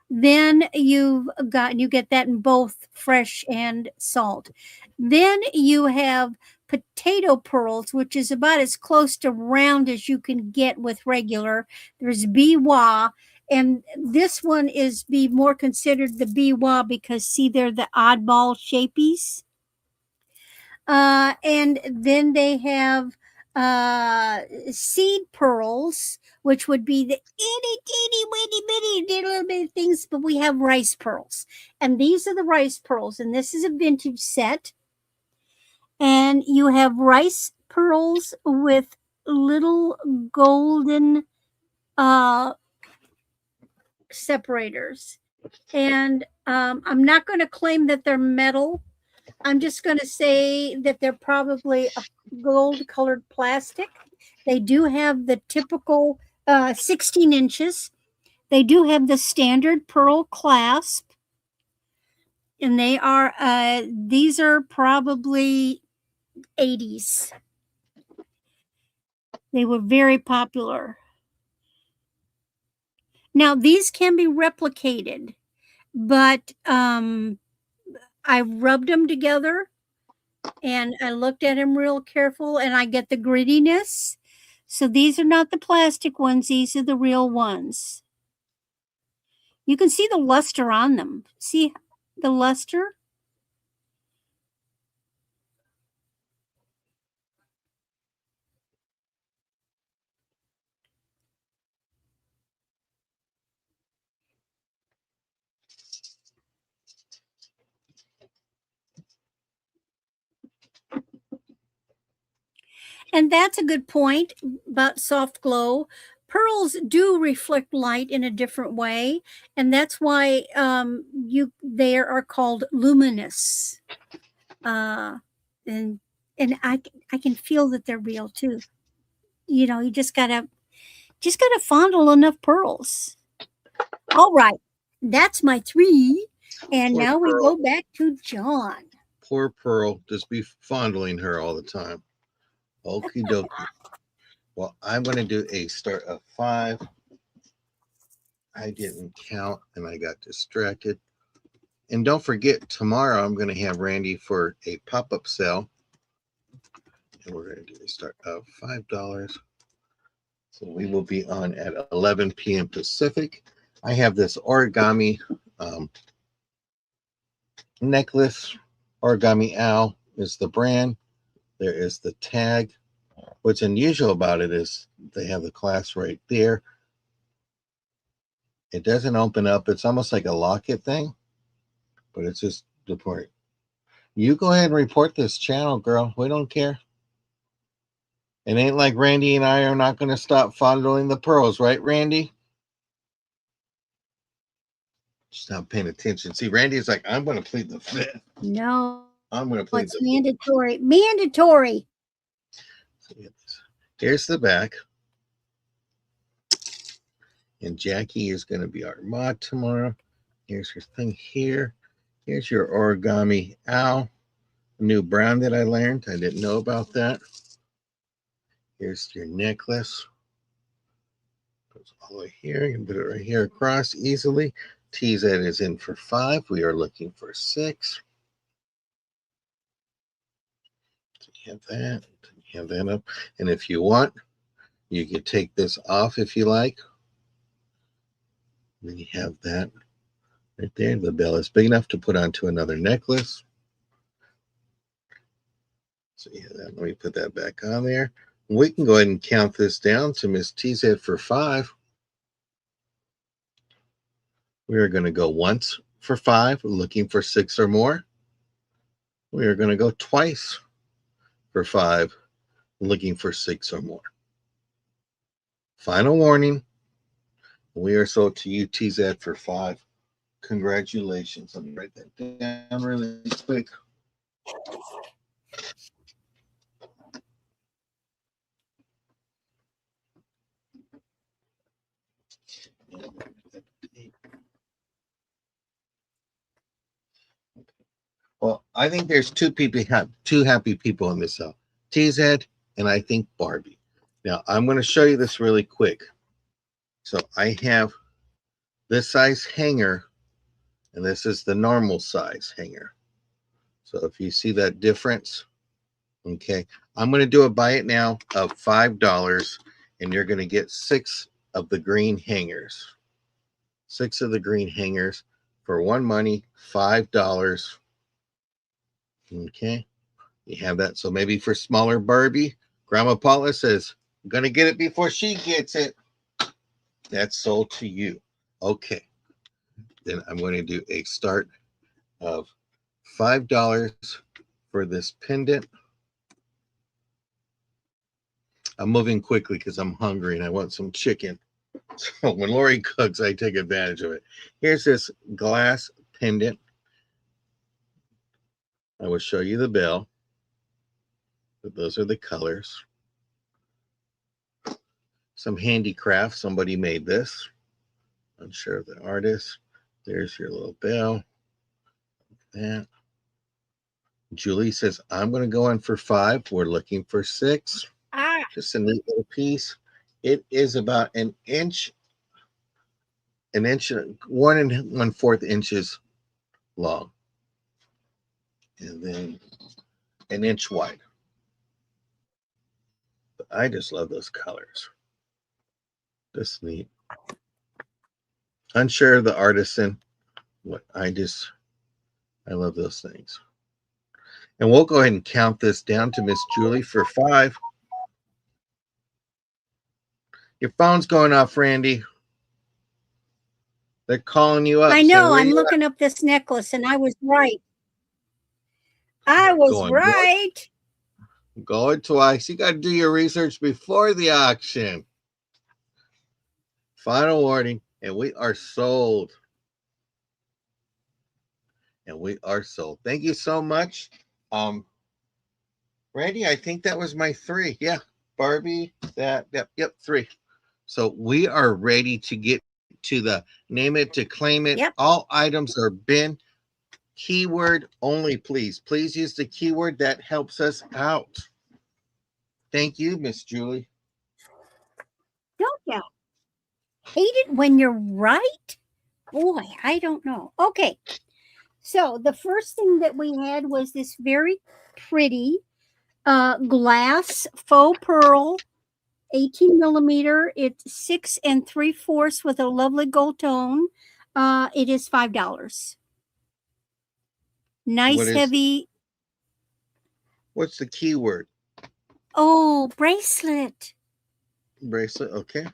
Then you get that in both fresh and salt. Then you have potato pearls, which is about as close to round as you can get with regular. There's biwa, and this one is be more considered the biwa because see they're the oddball shapies. And then they have seed pearls, which would be the itty teeny weeny bitty little bit of things, but we have rice pearls. And these are the rice pearls, and this is a vintage set. And you have rice pearls with little golden separators. And I'm not going to claim that they're metal. I'm just going to say that they're probably a gold colored plastic. They do have the typical 16 inches. They do have the standard pearl clasp. And these are probably 80s. They were very popular. Now, these can be replicated, but I rubbed them together and I looked at them real careful and I get the grittiness. So these are not the plastic ones. These are the real ones. You can see the luster on them. See the luster? And that's a good point about soft glow. Pearls do reflect light in a different way, and that's why they are called luminous. And I can feel that they're real too. You know, you just gotta fondle enough pearls. All right, that's my 3, and Poor now we Pearl. go back to John. Poor Pearl. Just be fondling her all the time. Okie dokie. Well, I'm going to do a start of 5. I didn't count and I got distracted. And don't forget, tomorrow I'm going to have Randy for a pop-up sale. And we're going to do a start of $5. So we will be on at 11 p.m. Pacific. I have this origami necklace. Origami Owl is the brand. There is the tag. What's unusual about it is they have the clasp right there. It doesn't open up. It's almost like a locket thing, but it's just the part. You go ahead and report this channel, girl. We don't care. It ain't like Randy and I are not going to stop fondling the pearls, right, Randy? She's not paying attention. See, Randy's like, I'm going to plead the 5th. No, I'm going to plead it's the mandatory. Mandatory. So here's the back. And Jackie is going to be our mod tomorrow. Here's your thing here. Here's your origami owl. New brown that I learned. I didn't know about that. Here's your necklace. Goes all the way here. You can put it right here across easily. TZ is in for 5. We are looking for 6. So you have that. You have that up. And if you want, you could take this off if you like. Then you have that right there. The bell is big enough to put onto another necklace. So yeah, let me put that back on there. We can go ahead and count this down to Miss TZ for 5. We are going to go once for 5, looking for 6 or more. We are going to go twice for 5, looking for 6 or more. Final warning. We are sold to you, TZ, for 5. Congratulations. Let me write that down really quick. I think there's two happy people in this cell. TZ and I think Barbie. Now I'm going to show you this really quick. So I have this size hanger, and this is the normal size hanger. So if you see that difference, okay, I'm going to do a buy it now of $5, and you're going to get 6 of the green hangers. 6 of the green hangers for one money, $5. Okay, you have that. So maybe for smaller Barbie, Grandma Paula says, I'm going to get it before she gets it. That's sold to you. Okay, then I'm going to do a start of $5 for this pendant. I'm moving quickly because I'm hungry and I want some chicken. So when Lori cooks, I take advantage of it. Here's this glass pendant. I will show you the bell. But those are the colors. Some handicraft. Somebody made this. Unsure of the artist. There's your little bell. That. Julie says, I'm going to go in for 5. We're looking for 6. Just a neat little piece. It is about an inch, 1 1/4 inches long. And then an inch wide. But I just love those colors. Just neat. Unsure of the artisan. I love those things. And we'll go ahead and count this down to Miss Julie for 5. Your phone's going off, Randy. They're calling you up. I know. I'm looking up this necklace, and I was right. I was right. Going twice. You got to do your research before the auction. Final warning, and we are sold. And we are sold. Thank you so much. Randy, I think that was my 3. Yeah. Barbie, yep, 3. So we are ready to get to the name it to claim it. Yep. All items are bin. Keyword only, please. Please use the keyword that helps us out. Thank you, Miss Julie. Don't you hate it when you're right? Boy, I don't know. Okay. So the first thing that we had was this very pretty glass faux pearl, 18 millimeter. It's 6 3/4 with a lovely gold tone. It is $5. Nice, heavy. What's the keyword? Oh, bracelet. Bracelet, okay.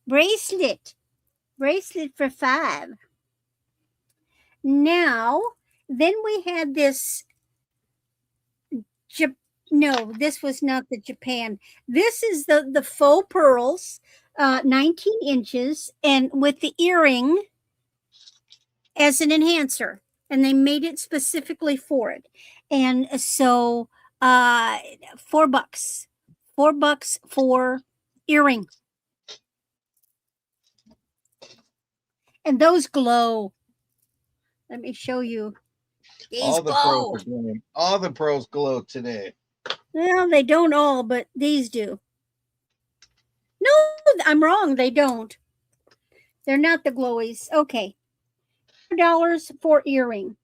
Bracelet for $5. Now, then we had this. No, this was not the Japan. This is the faux pearls, 19 inches, and with the earring as an enhancer. And they made it specifically for it. And so $4. $4 for earring. And those glow. Let me show you. All the pearls glow today. Well, they don't all, but these do. No, I'm wrong. They don't. They're not the glowies. Okay. $4 for earring.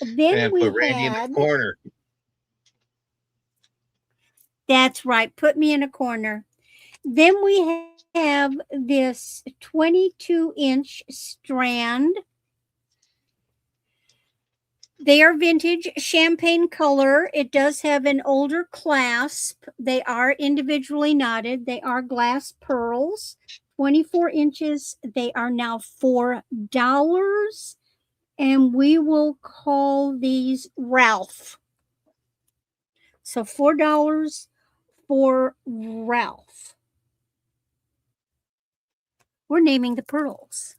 Then and we put Randy in the corner. That's right. Put me in a corner. Then we have this 22-inch strand. They are vintage champagne color. It does have an older clasp. They are individually knotted. They are glass pearls. 24 inches. They are now $4. And we will call these Ralph. So $4 for Ralph. We're naming the pearls.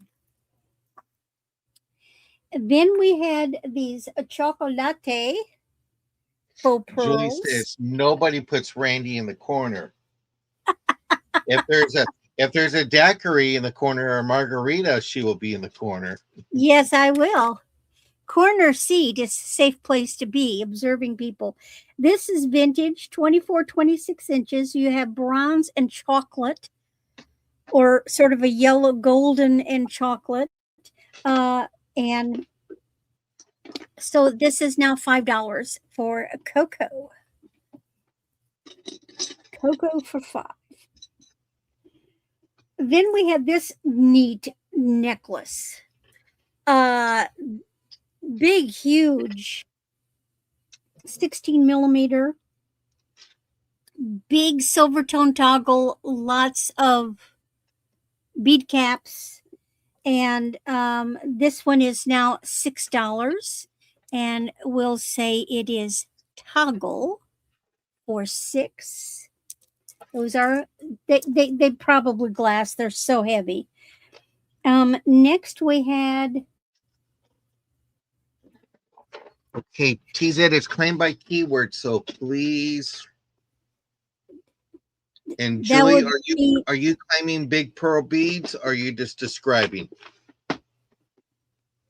Then we had these chocolate faux pearls. Julie says nobody puts Randy in the corner. if there's a daiquiri in the corner or a margarita, she will be in the corner. Yes, I will. Corner seat is a safe place to be, observing people. This is vintage, 24, 26 inches. You have bronze and chocolate, or sort of a yellow, golden and chocolate. And so this is now $5 for a Cocoa. Cocoa for 5. Then we have this neat necklace. Big, huge 16 millimeter, big silver tone toggle, lots of bead caps. And this one is now $6. And we'll say it is toggle for 6. Those are, they probably glass. They're so heavy. Next we had. Okay, TZ is claimed by keyword, so please. And Julie, are you claiming big pearl beads? Or are you just describing?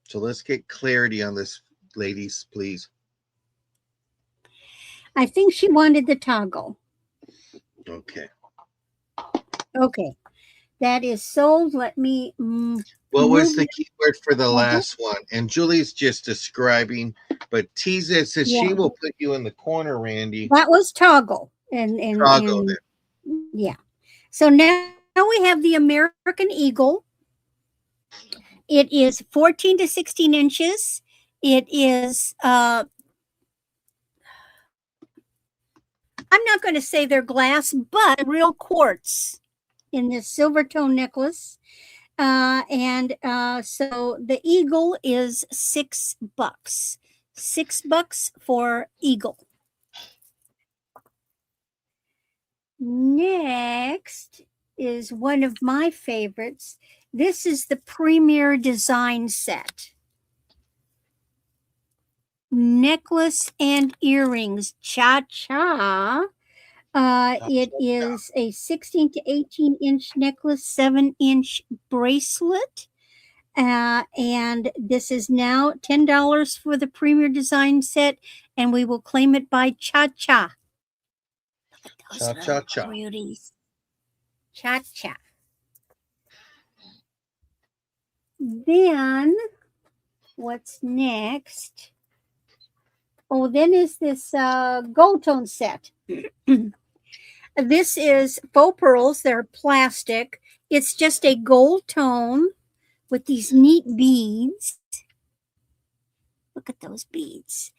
So let's get clarity on this, ladies, please. I think she wanted the toggle. Okay. Okay. That is sold. Let me. What was the keyword for the last one? And Julie's just describing, but TZ says she will put you in the corner, Randy. That was toggle. And toggle. Yeah. So now we have the American Eagle. It is 14 to 16 inches. It is, I'm not going to say they're glass, but real quartz in this silver tone necklace. So the Eagle is $6. $6 for Eagle. Next is one of my favorites. This is the Premier Design Set. Necklace and earrings, cha-cha. It is a 16 to 18 inch necklace, 7-inch bracelet. And this is now $10 for the Premier Design Set, and we will claim it by cha-cha. Cha-cha-cha. Beauties. Cha-cha. Then, what's next? Oh, then is this gold tone set. This is faux pearls. They're plastic. It's just a gold tone with these neat beads. Look at those beads.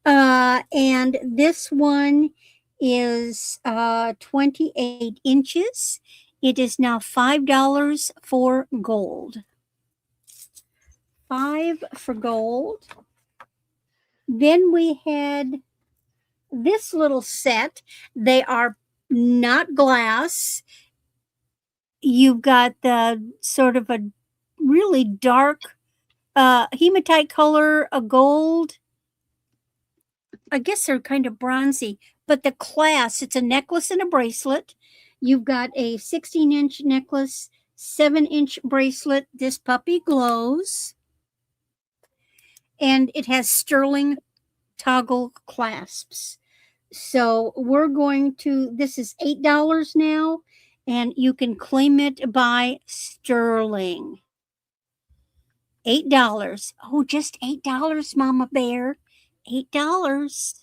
And this one is 28 inches. It is now $5 for gold. $5 for gold. Then we had this little set. They are not glass. You've got the sort of a really dark hematite color, a gold. I guess they're kind of bronzy, but the class, it's a necklace and a bracelet. You've got a 16-inch necklace, 7-inch bracelet. This puppy glows. And it has sterling toggle clasps. So we're going to, this is $8 now, and you can claim it by sterling. $8. Oh, just $8, Mama Bear. $8.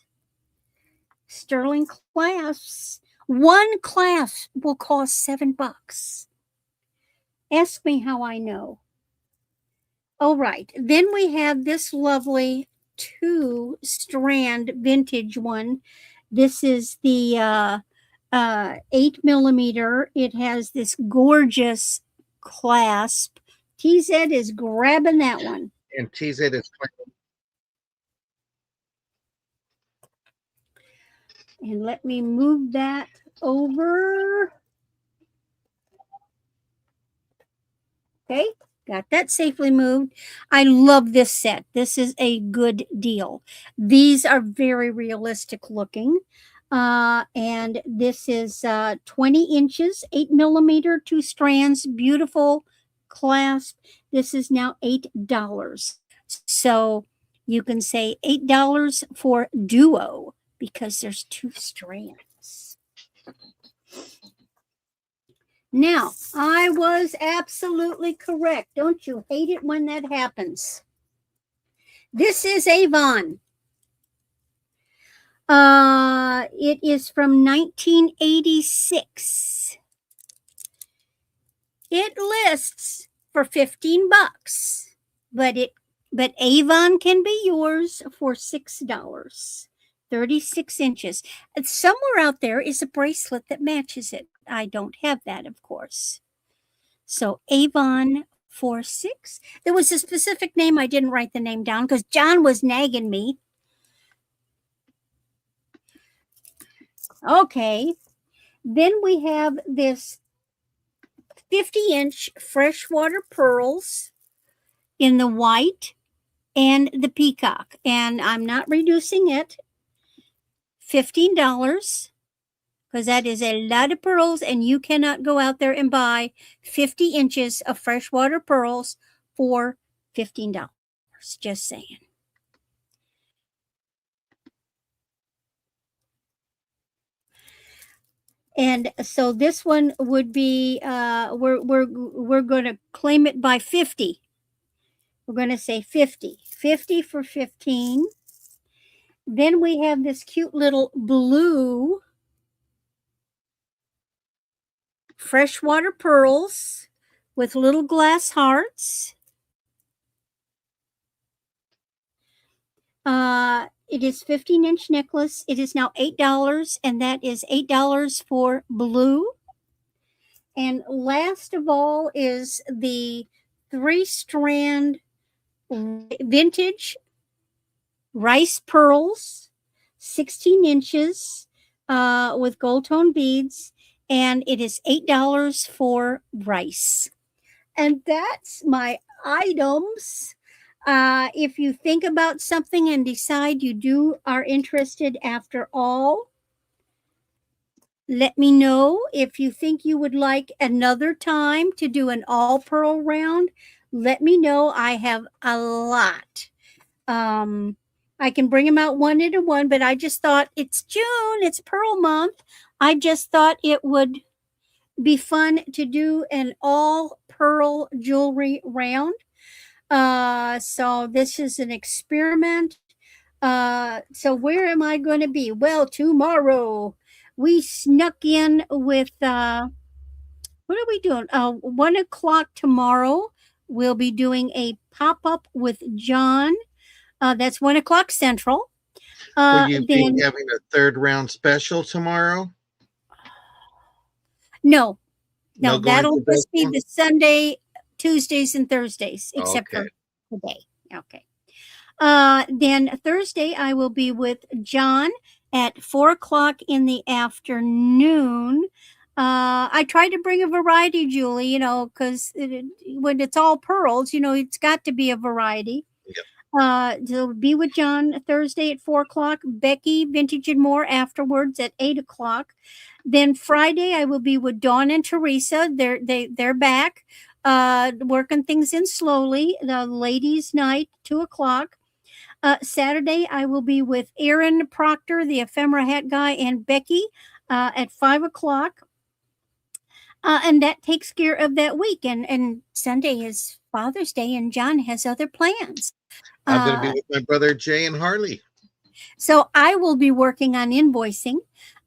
Sterling clasps. One clasp will cost $7. Ask me how I know. All right. Then we have this lovely 2-strand vintage one. This is the 8 millimeter. It has this gorgeous clasp. TZ is grabbing that one. And TZ is. And let me move that over. Okay, got that safely moved. I love this set. This is a good deal. These are very realistic looking. And this is 20 inches, 8 millimeter, 2 strands, beautiful clasp. This is now $8. So You can say $8 for duo because there's 2 strands. Now, I was absolutely correct. Don't you hate it when that happens? This is Avon. It is from 1986. It lists for 15 bucks, but Avon can be yours for $6. 36 inches. And somewhere out there is a bracelet that matches it. I don't have that, of course. So Avon for $6. There was a specific name. I didn't write the name down because John was nagging me. Okay. Then we have this 50-inch freshwater pearls in the white and the peacock. And I'm not reducing it. $15 because that is a lot of pearls, and you cannot go out there and buy 50 inches of freshwater pearls for $15. Just saying. And so this one would be we're going to claim it by 50. We're going to say 50. 50 for 15. Then we have this cute little blue freshwater pearls with little glass hearts. It is 15-inch necklace. It is now $8, and that is $8 for blue. And last of all is the 3-strand vintage rice pearls, 16 inches with gold tone beads, and it is $8 for rice. And that's my items. If you think about something and decide you are interested after all, let me know. If you think you would like another time to do an all pearl round, let me know. I have a lot. I can bring them out one at a one, but I just thought it's June, it's Pearl Month. I just thought it would be fun to do an all pearl jewelry round. So this is an experiment. So where am I going to be? Well, tomorrow we snuck in with, what are we doing? 1 o'clock tomorrow. We'll be doing a pop-up with John. That's 1 o'clock Central. Will you be having a third round special tomorrow? No, that'll just be the Sunday, Tuesdays, and Thursdays, except for today. Okay. Then Thursday, I will be with John at 4 o'clock in the afternoon. I try to bring a variety, Julie, because when it's all pearls, it's got to be a variety. Yep. So be with John Thursday at 4 o'clock. Becky, Vintage and More afterwards at 8 o'clock. Then Friday, I will be with Dawn and Teresa. They're back, working things in slowly. The ladies' night, 2 o'clock. Saturday, I will be with Aaron Proctor, the ephemera hat guy, and Becky at 5 o'clock. And that takes care of that week. And Sunday is Father's Day, and John has other plans. I'm going to be with my brother Jay and Harley. So I will be working on invoicing.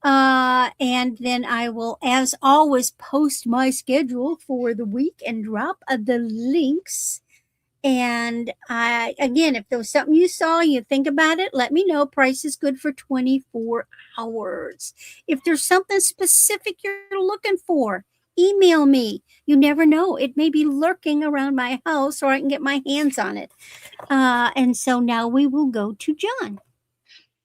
And then I will, as always, post my schedule for the week and drop the links. And again, if there was something you saw, you think about it, let me know. Price is good for 24 hours. If there's something specific you're looking for, email me. You never know. It may be lurking around my house, or I can get my hands on it. And so now we will go to John.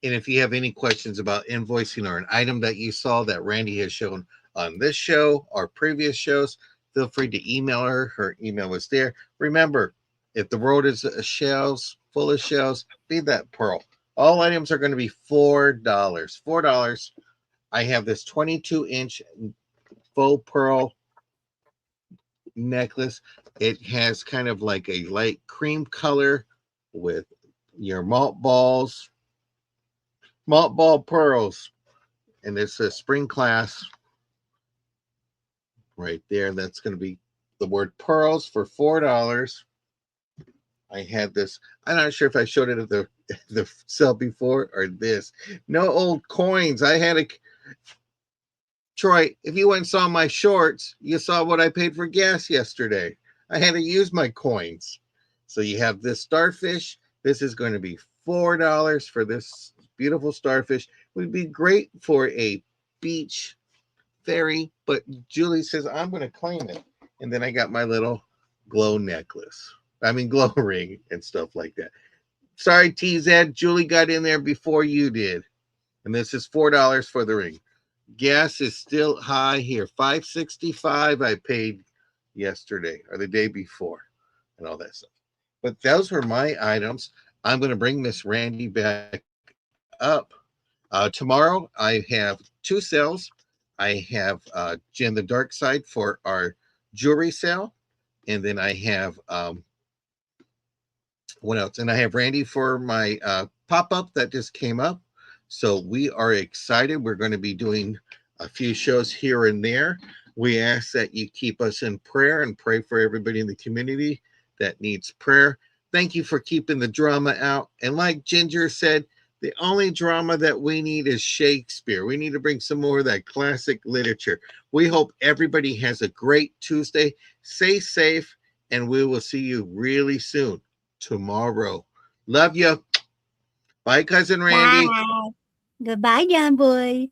And if you have any questions about invoicing or an item that you saw that Randy has shown on this show or previous shows, feel free to email her. Her email is there. Remember, if the world is full of shells, be that pearl. All items are going to be $4. $4. I have this 22-inch faux pearl necklace. It has kind of like a light cream color with your malt ball pearls, and it's a spring class right there. That's going to be the word pearls for $4. I had this. I'm not sure if I showed it at the sale before or this. No old coins. I had a Troy. If you went and saw my shorts, you saw what I paid for gas yesterday. I had to use my coins. So you have this starfish. This is going to be $4 for this beautiful starfish. Would be great for a beach fairy, but Julie says I'm going to claim it. And then I got my little glow necklace. I mean, glow ring and stuff like that. Sorry, TZ. Julie got in there before you did. And this is $4 for the ring. Gas is still high here. $5.65 I paid yesterday or the day before and all that stuff. But those were my items. I'm going to bring Miss Randy back up. Tomorrow I have 2 sales. I have Jen the Dark Side for our jewelry sale. And then I have what else? And I have Randy for my pop-up that just came up. So we are excited. We're going to be doing a few shows here and there. We ask that you keep us in prayer and pray for everybody in the community that needs prayer. Thank you for keeping the drama out. And like Ginger said, the only drama that we need is Shakespeare. We need to bring some more of that classic literature. We hope everybody has a great Tuesday. Stay safe, and we will see you really soon tomorrow. Love you. Bye, Cousin Randy. Bye. Goodbye, John Boy.